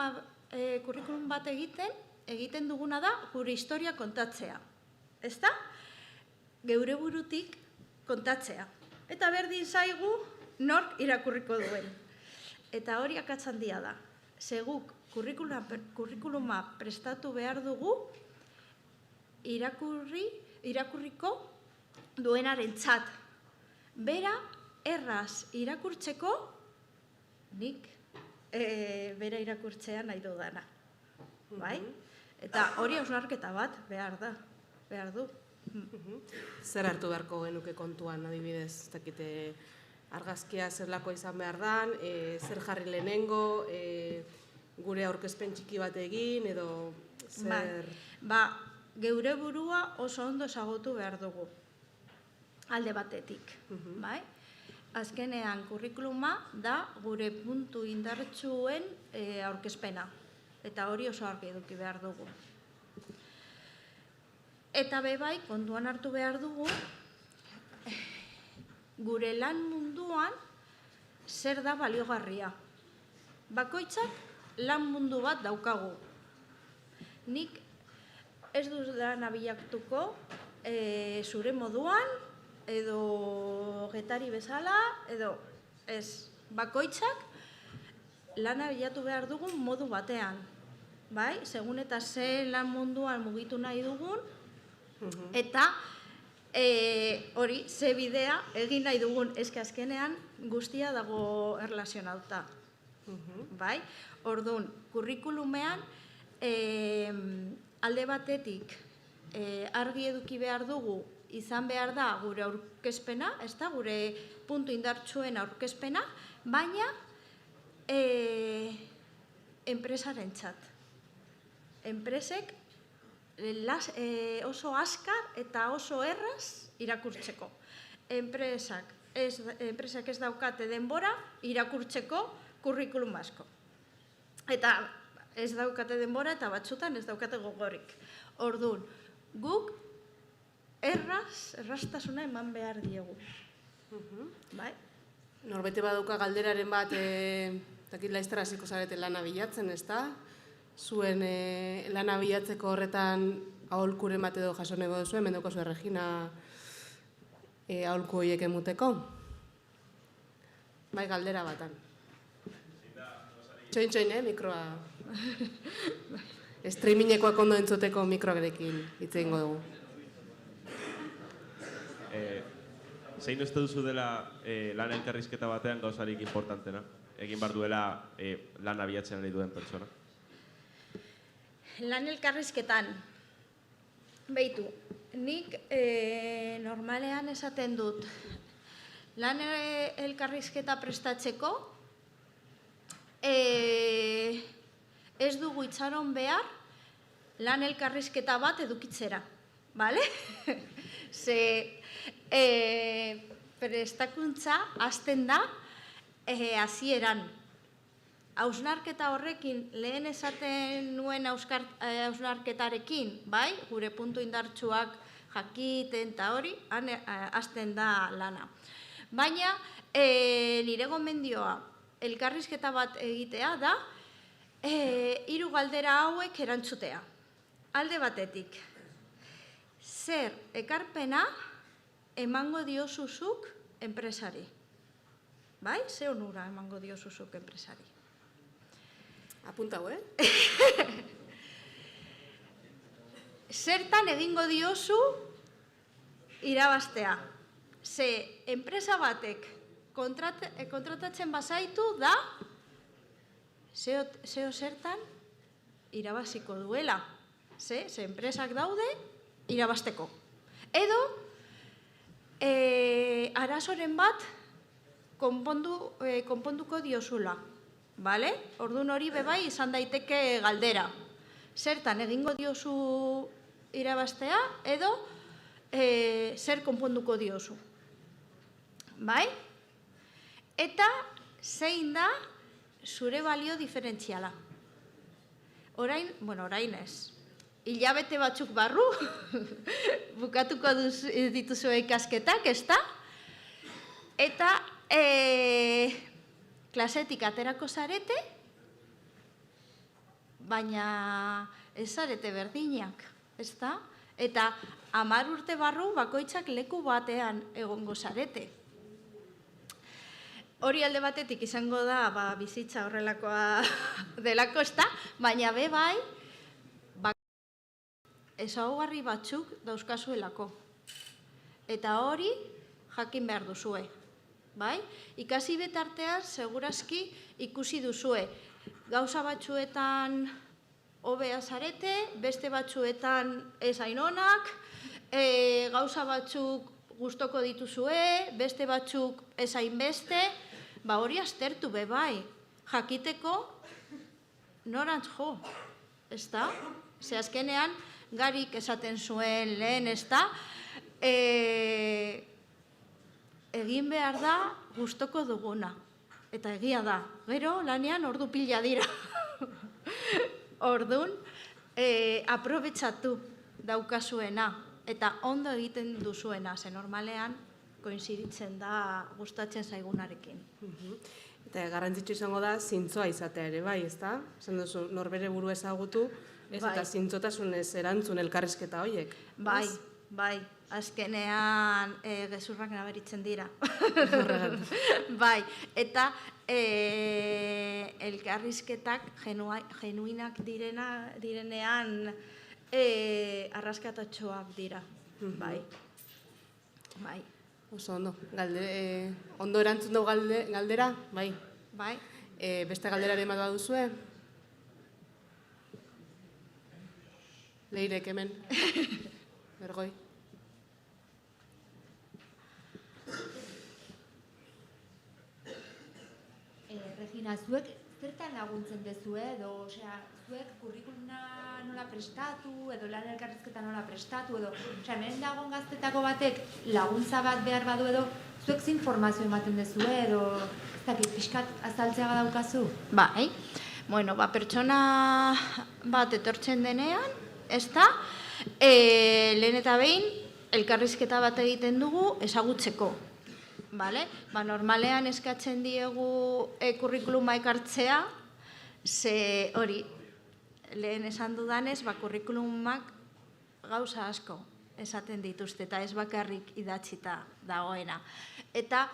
bat egiten duguna da gure historia kontatzea. Ez da? Geure burutik kontatzea. Eta berdin zaigu nork irakurriko duen. Eta hori akats handia da. Seguk kurrikuluma prestatu behar dugu irakurriko duenarentzat. Bera, erraz irakurtzeko, nik bera irakurtzea nahi dudana. Bai? Eta hori hausnarketa bat behar du. Zer hartu beharko genuke kontuan, adibidez, ez dakite argazkia zerlako izan behar dan, zer jarri lehenengo, gure aurkezpen txiki bat egin, edo zer... Geure burua oso ondo ezagutu behar dugu, alde batetik, bai? Azkenean, kurrikuluma da gure puntu indartsuen aurkezpena, eta hori oso argi eduki behar dugu. Eta bai, kontuan hartu behar dugu, gure lan munduan zer da baliogarria. Bakoitzak lan mundu bat daukagu. Nik ez duz lana bilaktuko zure moduan, edo getari bezala, edo ez. Bakoitzak lana bilatu behar dugun modu batean. Bai, segun eta ze lan munduan mugitu nahi dugun, eta hori, ze bidea egin nahi dugun, eske azkenean guztia dago erlazionauta. Bai? Orduan, kurrikulumean alde batetik argi eduki behar dugu, izan behar da gure aurkezpena, ez da, gure puntu indartsuen aurkezpena, baina enpresarentzat. Enpresek oso azkar eta oso erraz irakurtzeko. Enpresak ez daukate denbora irakurtzeko kurrikulum asko. Eta ez daukate denbora eta batzutan ez daukate gogorik. Orduan, guk erraztasuna eman behar diegu. Bai? Norbete baduka galderaren bat, dakit laiztara hasiko zarete lana bilatzen, ez da? Zuen lana bilatzeko horretan aholkuren bat edo jaso nego duzuen, mendoko zuen Regina aholku horiek emuteko? Bai, galdera batan. Txoin, mikroa. Streamingekoak ondo entzuteko mikroarekin hitz egingo dugu. Zein uste duzu dela lan elkarrizketa batean gauzarik importantena? Egin behar duela lan abiatzen nahi duen pertsona? Lan elkarrizketan, behitu, nik normalean esaten dut, lan elkarrizketa prestatzeko ez dugu itxaron behar lan elkarrizketa bat edukitzera, bale? Ze prestakuntza hasten da hasieran. Hausnarketa horrekin, lehen esaten nuen hausnarketarekin, bai, gure puntu indartsuak jakiten eta hori, hasten da lana. Baina, nire gomendioa, elkarrizketa bat egitea da, 3 galdera hauek erantzutea. Alde batetik, zer ekarpena emango diozuzuk enpresari? Bai, ze onura emango diozuzuk enpresari? Apuntau, Zertan egingo diozu irabaztea? Ze enpresa batek kontratatzen bazaitu da zeo zertan irabaziko duela. Ze enpresak daude irabazteko. Edo arazoren bat konponduko diozula. Bale? Orduan hori bebai izan daiteke galdera. Zertan egingo diozu irabaztea edo zer konponduko diozu. Bai? Eta zein da zure balio diferentziala. Orain ez. Hilabete batzuk barru, bukatuko dituzu ikasketak, ez da? Eta klasetik aterako zarete, baina ez zarete berdinak, ez da? Eta 10 urte barru bakoitzak leku batean egongo zarete. hori alde batetik izango da bizitza horrelakoa delako, ezta? Baina bai, ezaugarri batzuk dauzkazuelako. Eta hori jakin behar duzue. Ikasi betartean, segurazki ikusi duzue. Gauza batzuetan hobea zarete, beste batzuetan ez hain onak, gauza batzuk gustoko dituzue, beste batzuk ez hain beste, hori aztertu bai, jakiteko norantz jo, ezta? Ze azkenean, Garik esaten zuen lehen, ezta? Egin behar da gustoko duguna. Eta egia da. Gero, lanean ordu pila dira. Orduan, aprobetxatu daukazuena. Eta ondo egiten duzuena. Ze normalean, koinziditzen da gustatzen zaigunarekin. Eta garrantzitsu izango da, zintzoa izatea ere, bai, ezta? Esan duzu, norbere buru ezagutu, eta zintzotasunez erantzun elkarrizketa horiek. Bai, azkenean gezurrak nabaritzen dira. Bai, eta elkarrizketak genuinak direnean arraskatatxoak dira. Bai. Oso ondo. Ondo erantzun dugu galdera? Bai. Beste galderaren bat baduzue? Leirek hemen. Bergoi. Regina, zuek zertan laguntzen dezue edo, zuek kurrikuluna nola prestatu edo lan elkarrizketa nola prestatu edo, hemen dagoen gaztetako batek laguntza bat behar badu edo, zuek zin informazio ematen dezue edo, ez dakit, pixkat azaltzea badaukazu? Bai, pertsona bat etortzen denean, ez da, lehen eta behin, elkarrizketa bat egiten dugu ezagutzeko. Normalean eskatzen diegu kurrikuluma ekartzea, ze hori, lehen esan dudanez, kurrikulumak gauza asko esaten dituzte, eta ez bakarrik idatzita dagoena. Eta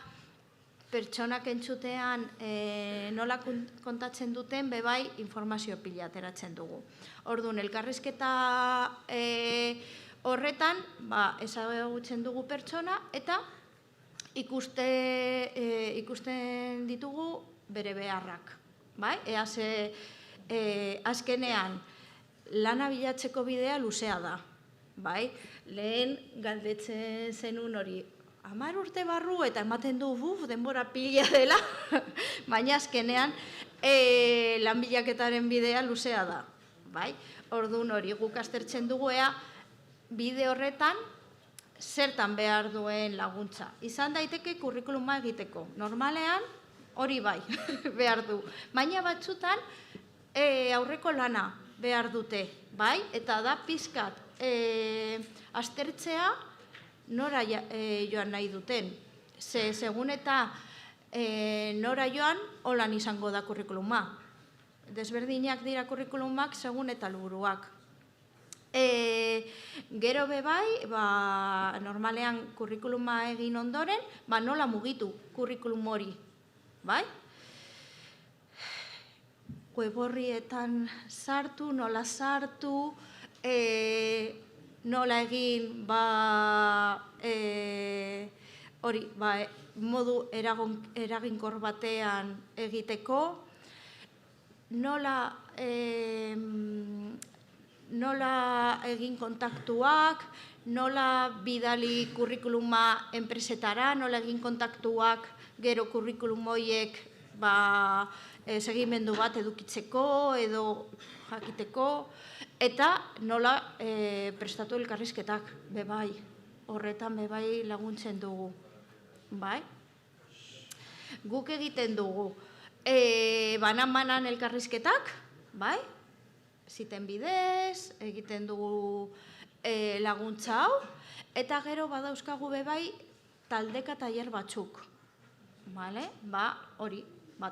pertsonak entzutean nola kontatzen duten, bai informazio pila ateratzen dugu. Orduan, elkarrizketa horretan, ezagutzen dugu pertsona, eta ikusten ditugu bere beharrak. Ea ze azkenean lana bilatzeko bidea luzea da. Lehen galdetzen zenun hori, 10 urte barru eta ematen du denbora pila dela, baina azkenean lan bilaketaren bidea luzea da. Orduan hori guk aztertzen dugu ea bide horretan zertan behar duen laguntza. Izan daiteke kurrikuluma egiteko. Normalean hori bai behar du. Baina batzutan aurreko lana behar dute. Eta da pizkat aztertzea nora joan nahi duten. Segun eta nora joan holan izango da kurrikuluma. Desberdinak dira kurrikulumak segun eta helburuak. Gero bai, normalean kurrikuluma egin ondoren, nola mugitu kurrikulum hori. Web horrietan sartu, nola sartu, nola egin hori, modu eraginkor batean egiteko, nola egin kontaktuak, nola bidali kurrikuluma enpresetara, nola egin kontaktuak gero kurrikulum horiek segimendu bat edukitzeko edo jakiteko, eta nola prestatu elkarrizketak, bebai, horretan bebai laguntzen dugu. Guk egiten dugu banan-banan elkarrizketak, ziten bidez, egiten dugu laguntza hau, eta gero badauzkagu bebai taldeka tailer batzuk. Hori,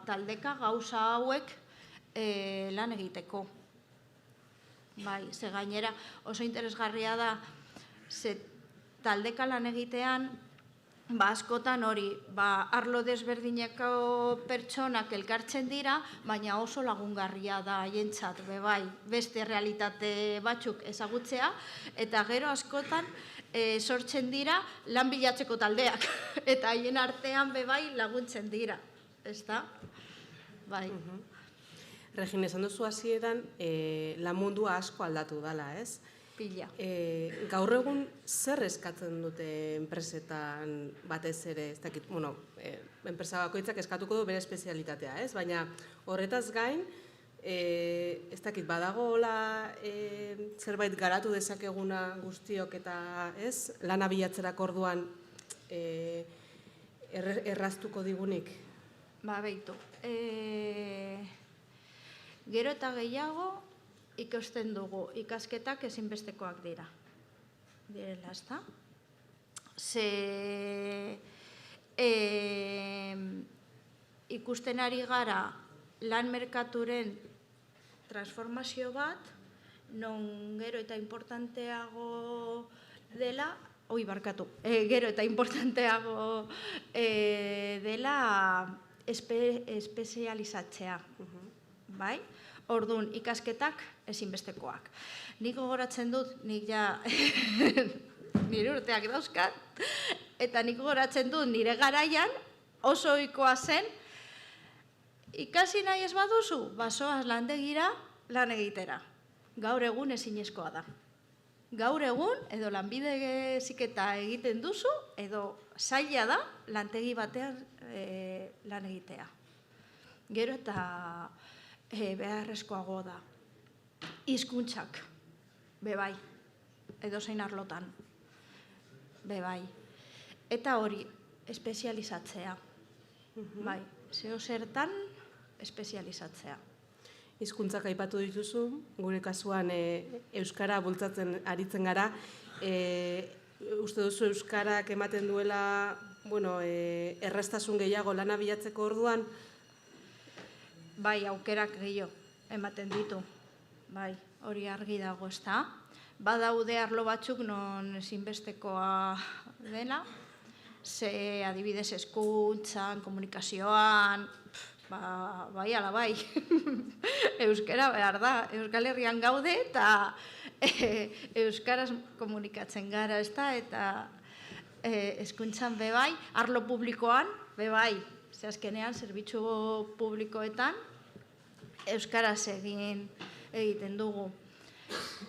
taldeka gauza hauek lan egiteko. Ze gainera oso interesgarria da, ze taldeka lan egitean askotan hori, arlo desberdineko pertsonak elkartzen dira, baina oso lagungarria da haientzat, bai, beste realitate batzuk ezagutzea, eta gero askotan sortzen dira lan bilatzeko taldeak, eta haien artean bai laguntzen dira, ezta? Bai. Regina, esan duzu hasieran lan mundua asko aldatu dela, ez? Pila. Gaur egun zer eskatzen dute enpresetan batez ere, ez dakit, enpresa bakoitzak eskatuko du bere espezialitatea, ez? Baina horretaz gain, ez dakit, badagoela zerbait garatu dezakeguna guztiok eta, ez? Lana bilatzerako orduan erraztuko digunik? Beitu. Gero eta gehiago, ikusten dugu, ikasketak ezinbestekoak dira. Direla, ezta? Ze ikusten ari gara lan merkaturen transformazio bat, non gero eta importanteago dela, gero eta importanteago dela espezializatzea, bai? Orduan, ikasketak ezinbestekoak. Nik gogoratzen dut, nik ja nire urteak dauzkat, eta nik gogoratzen dut nire garaian oso ohikoa zen, ikasi nahi ez baduzu, basoaz landegira lan egitera. Gaur egun ezinezkoa da. Gaur egun, edo lanbide heziketa egiten duzu, edo zaila da lantegi batean lan egitea. Gero eta beharrezkoago da. Hizkuntzak, bebai, edozein arlotan, bebai. Eta hori, espezializatzea. Bai, zeo zertan espezializatzea. Hizkuntzak aipatu dituzu, gure kasuan euskara bultzatzen aritzen gara. Uste duzu euskarak ematen duela, erraztasun gehiago lana bilatzeko orduan? Bai, aukerak gehiago ematen ditu. Bai, hori argi dago, ezta? Badaude arlo batzuk non ezinbestekoa dela, ze adibidez hezkuntzan, komunikazioan, bai ala bai. Euskara behar da, Euskal Herrian gaude eta euskaraz komunikatzen gara, ezta? Eta hezkuntzan bebai, arlo publikoan bebai. Ze azkenean, zerbitzu publikoetan, euskaraz egiten dugu.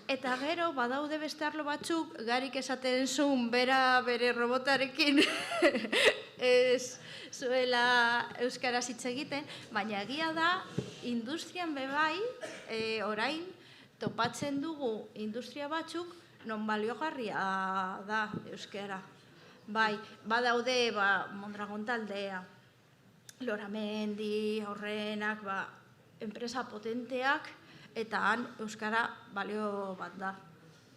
Eta gero, badaude beste arlo batzuk, garik esaten zuen bere robotarekin ez zuela euskaraz hitz egiten, baina egia da, industrian bebai, orain, topatzen dugu industria batzuk, non baliogarria da euskara. Bai, badaude, Mondragon taldea, Loramendi, Aurrenak, enpresa potenteak, eta han euskara balio bat da.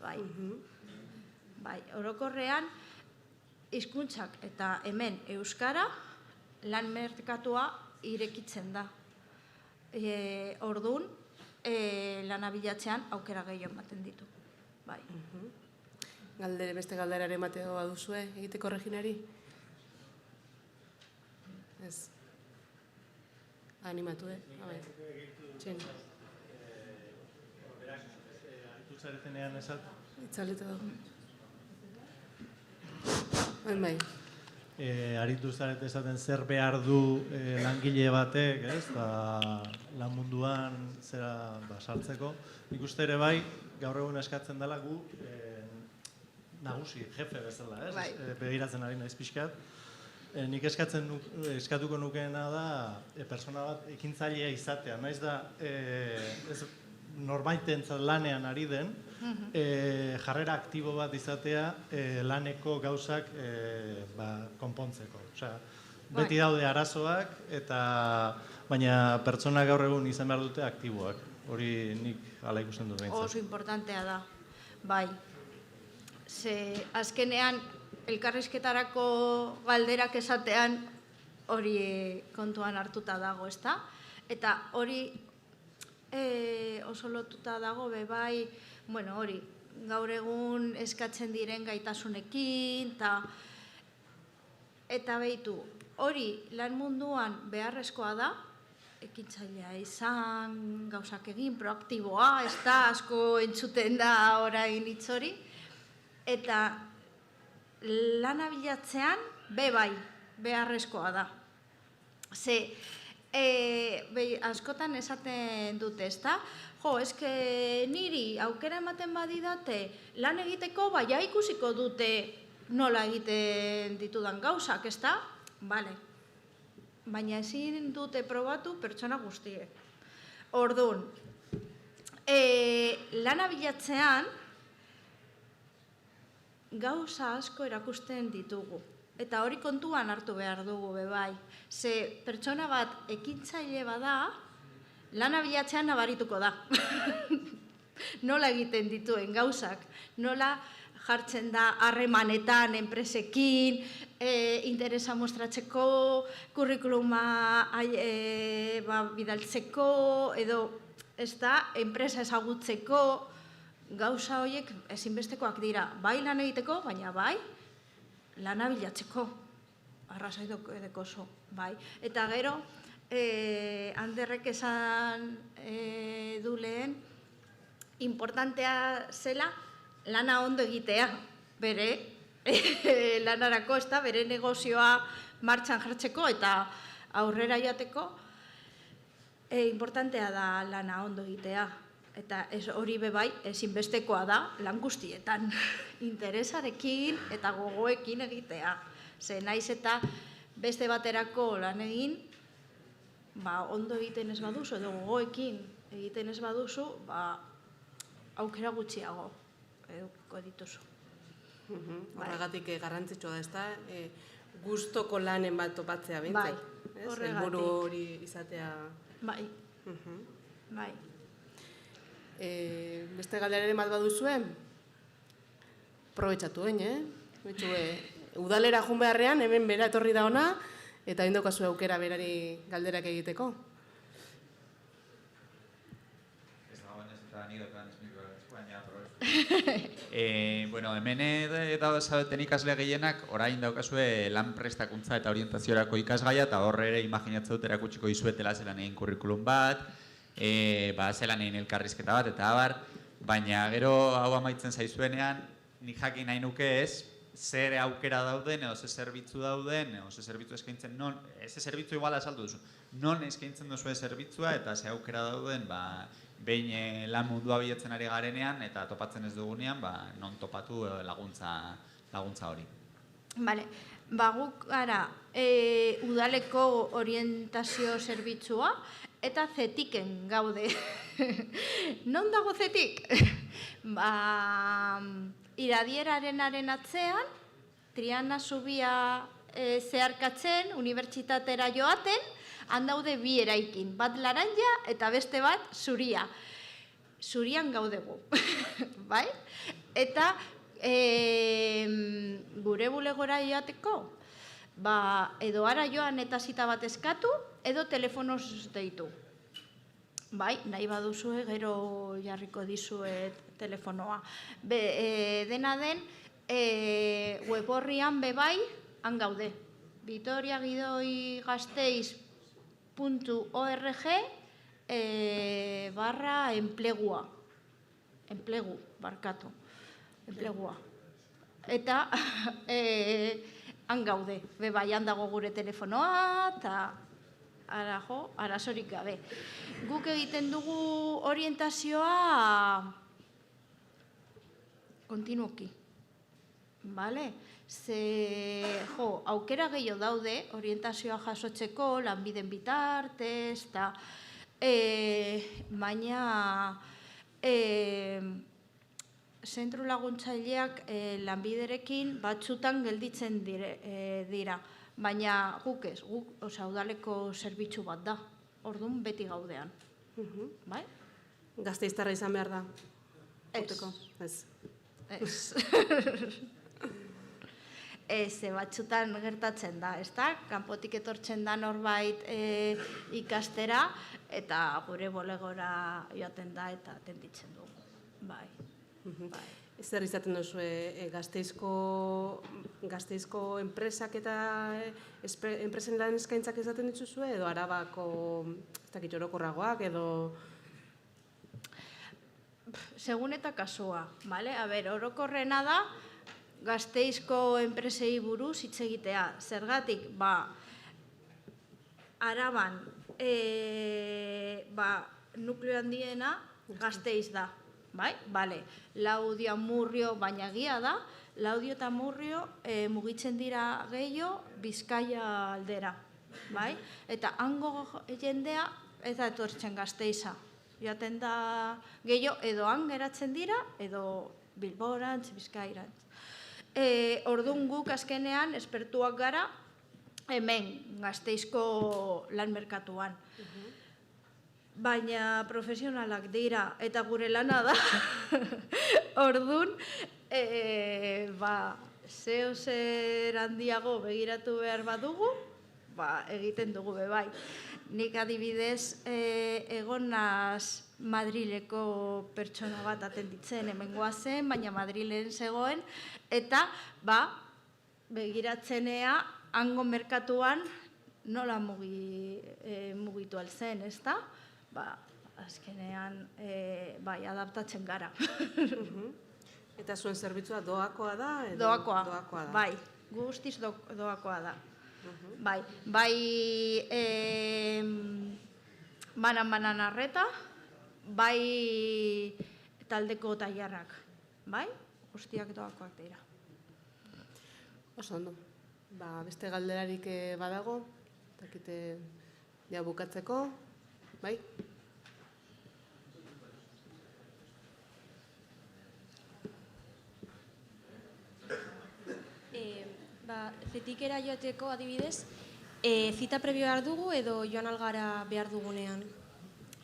Bai, orokorrean, hizkuntzak eta hemen euskara lan merkatua irekitzen da. Orduan, lana bilatzean aukera gehiago ematen ditu. Bai. Beste galderare emateko baduzue egiteko Reginari? Ez. Animatu, Txen. Aritu zaretenean esat? Itzaletu dago. Bai. Aritu zarete esaten zer behar du langile batek, lan munduan zera sartzeko. Nik uste ere bai, gaur egun eskatzen dela gu nagusi, jefe bezala, begiratzen ari naiz pixkat. Nik eskatuko nukeena da persona bat ekintzailea izatea. Naiz da norbaitentzat lanean ari den, jarrera aktibo bat izatea laneko gauzak konpontzeko. Beti daude arazoak, baina pertsona gaur egun izan behar dute aktiboak. Hori nik hala ikusten dut behintzat. Oso importantea da, bai. Ze azkenean elkarrizketarako galderak esatean hori kontuan hartuta dago, ezta? Eta hori oso lotuta dago, bai, hori, gaur egun eskatzen diren gaitasunekin, eta Eta behitu, hori lan munduan beharrezkoa da, ekintzailea izan, gauzak egin, proaktiboa, ez da, asko entzuten da orain hitz hori, eta lana bilatzean, bai, beharrezkoa da. Ze, askotan esaten dute, ez da? Jo, eske niri aukera ematen badidate lan egiteko, baina ikusiko dute nola egiten ditudan gauzak, ez da? Bale. Baina ezin dute probatu pertsona guztiek. Orduan, lana bilatzean gauza asko erakusten ditugu. Eta hori kontuan hartu behar dugu, bai. Ze pertsona bat ekintzaile bada, lana bilatzean nabarituko da. Nola egiten dituen gauzak, nola jartzen da harremanetan enpresekin, interesa mostratzeko, kurrikuluma bidaltzeko, edo ez da, enpresa ezagutzeko, gauza horiek ezinbestekoak dira. Bai lan egiteko, baina bai, lana bilatzeko. Arrazoidoko edekoso, bai. Eta gero, Anderrek esan du lehen, importantea zela, lana ondo egitea, bere lanarako, ez da, bere negozioa martxan jartzeko eta aurrera joateko, importantea da lana ondo egitea. Eta hori bai, ezinbestekoa da lan guztietan, interesarekin eta gogoekin egitea. Ze naiz eta beste baterako lan egin, ondo egiten ez baduzu, edo gogoekin egiten ez baduzu, aukera gutxiago eduko dituzu. Horregatik garrantzitsua da, ez da? Gustoko lanen bat topatzea bintzat. Bai, horregatik. Helburu hori izatea. Bai. Bai. Beste galderaren bat baduzue? Probetxatu, udalera jun beharrean, hemen bera etorri da ona, eta indokazu aukera berari galderak egiteko. Bueno, hemen zaudeten ikasle gehienak orain daukazue lan prestakuntza eta orientaziorako ikasgaia, eta horre ere imaginatzen dut erakutsiko dizuetela zelan egin kurrikulum bat, zelan egin elkarrizketa bat, eta abar, baina gero hau amaitzen zaizuenean, nik jakin nahi nuke ez, zer aukera dauden, edo ze zerbitzu dauden, edo ze zerbitzu eskaintzen, ze zerbitzu igual azaldu duzu, non eskaintzen duzue zerbitzua eta ze aukera dauden, behin lan mundua bilatzen ari garenean eta topatzen ez dugunean, non topatu laguntza hori. Bale, guk gara udaleko orientazio zerbitzua eta zetiken gaude. Non dago zetik? Iradieranaren atzean, Triana Zubia zeharkatzen, unibertsitatera joaten, han daude bi eraikin, bat laranja eta beste bat zuria. Zurian gaudegu, bai? Eta gure bulegora joateko, edo ara joan eta zita bat eskatu, edo telefonoz deitu. Bai, nahi baduzue, gero jarriko dizuet telefonoa. Dena den, web horrian bai, han gaude. vitoriagidoi.org/enplegua. Enplegu, barkatu. Enplegua. Eta han gaude. Bai, han dago gure telefonoa, eta arazorik gabe. Guk egiten dugu orientazioa kontinuoki. Bale? Aukera gehiago daude orientazioa jasotzeko, lanbiden bitartez, eta baina zentru laguntzaileak lanbiderekin batzutan gelditzen dira. Baina guk ez, udaleko zerbitzu bat da, orduan beti gaudean. Bai? Gasteiztarra izan behar da? Ez. Batzutan gertatzen da, ez da? Kanpotik etortzen da norbait ikastera, eta gure bolegora joaten da eta atenditzen dugu. Bai. Zer izaten duzu Gasteizko enpresak eta enpresen lan eskaintzak izaten dituzue, edo Arabako, ez dakit, orokorragoak, edo... Segun eta kasua, bale? Orokorrena da, Gasteizko enpresei buruz hitz egitea. Zergatik, Araban, nukleo handiena Gasteiz da. Bai? Bale, Laudio, Amurrio, baina egia da, Laudio eta Amurrio mugitzen dira gehiago Bizkaia aldera. Bai? Eta hango jendea ez da etortzen Gasteiza. Joaten da gehiago edo han geratzen dira, edo Bilborantz, Bizkairantz. Orduan guk azkenean espertuak gara hemen Gasteizko lan merkatuan. Baina profesionalak dira eta gure lana da. Orduan, zeo zer handiago begiratu behar badugu, egiten dugu bai. Nik adibidez egon naz Madrileko pertsona bat atenditzen hemengoa zen, baina Madrilen zegoen, eta begiratzenea hango merkatuan nola mugitu alzen, ez da? Azkenean, adaptatzen gara. Eta zuen zerbitzua doakoa da? Doakoa, bai, guztiz doakoa da. Bai, banan arreta, bai taldeko tailarrak, bai, guztiak doakoak dira. Oso ondo. Beste galderarik badago, dakite ja bukatzeko, bai? Zetikera joateko adibidez, zita prebio behar dugu edo joan algara behar dugunean?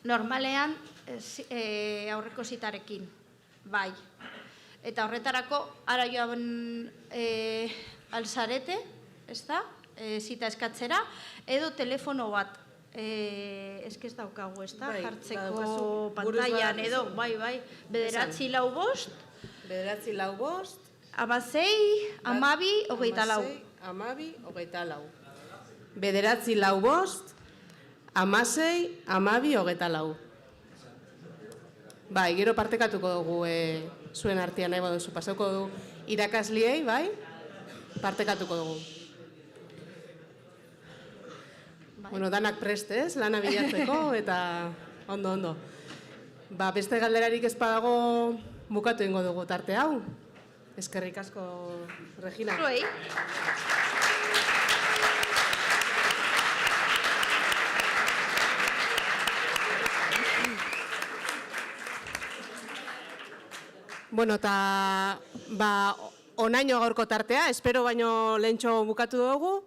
Normalean aurreko zitarekin, bai. Eta horretarako, ara joan alzarete, ez da, zita eskatzera, edo telefono bat, ez daukagu, ez da, jartzeko pantailan edo, bai, bederatzi lau bost, 6, 12, 24. Bederatzi lau bost, 16, 12, 24. Bai, gero partekatuko dugu zuen artean nahi baduzu. Pasauko dugu irakasliei, bai? Partekatuko dugu. Bueno, danak prestez, lana bilatzeko eta ondo. Beste galderarik ez badago bukatu ingo dugu tarte hau. Eskerrik asko, Regina. Zuei. Bueno, eta onaino gaurko tartea, espero baino lehentxo bukatu dugu,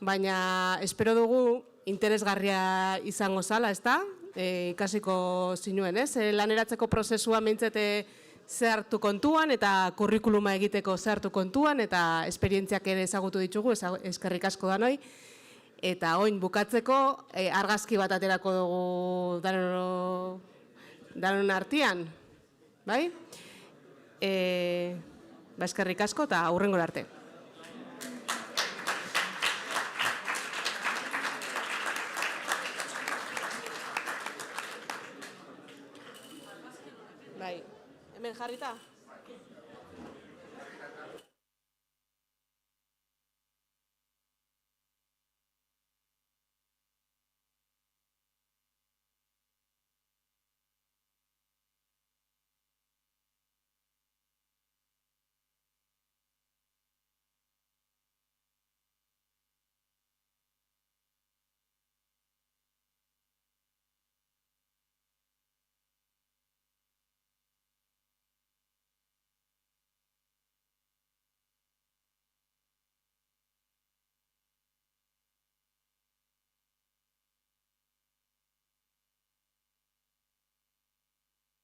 baina espero dugu interesgarria izango zala, ez da? Ikasiko zinuen, ez? Laneratzeko prozesua mintzete zehartu kontuan eta kurrikuluma egiteko zehartu kontuan eta esperientziak ere ezagutu ditugu, eskerrik asko danoi. Eta oin bukatzeko argazki bat aterako dugu danon artean, bai? Eskerrik asko eta hurrengora arte. Bai, hemen jarrita.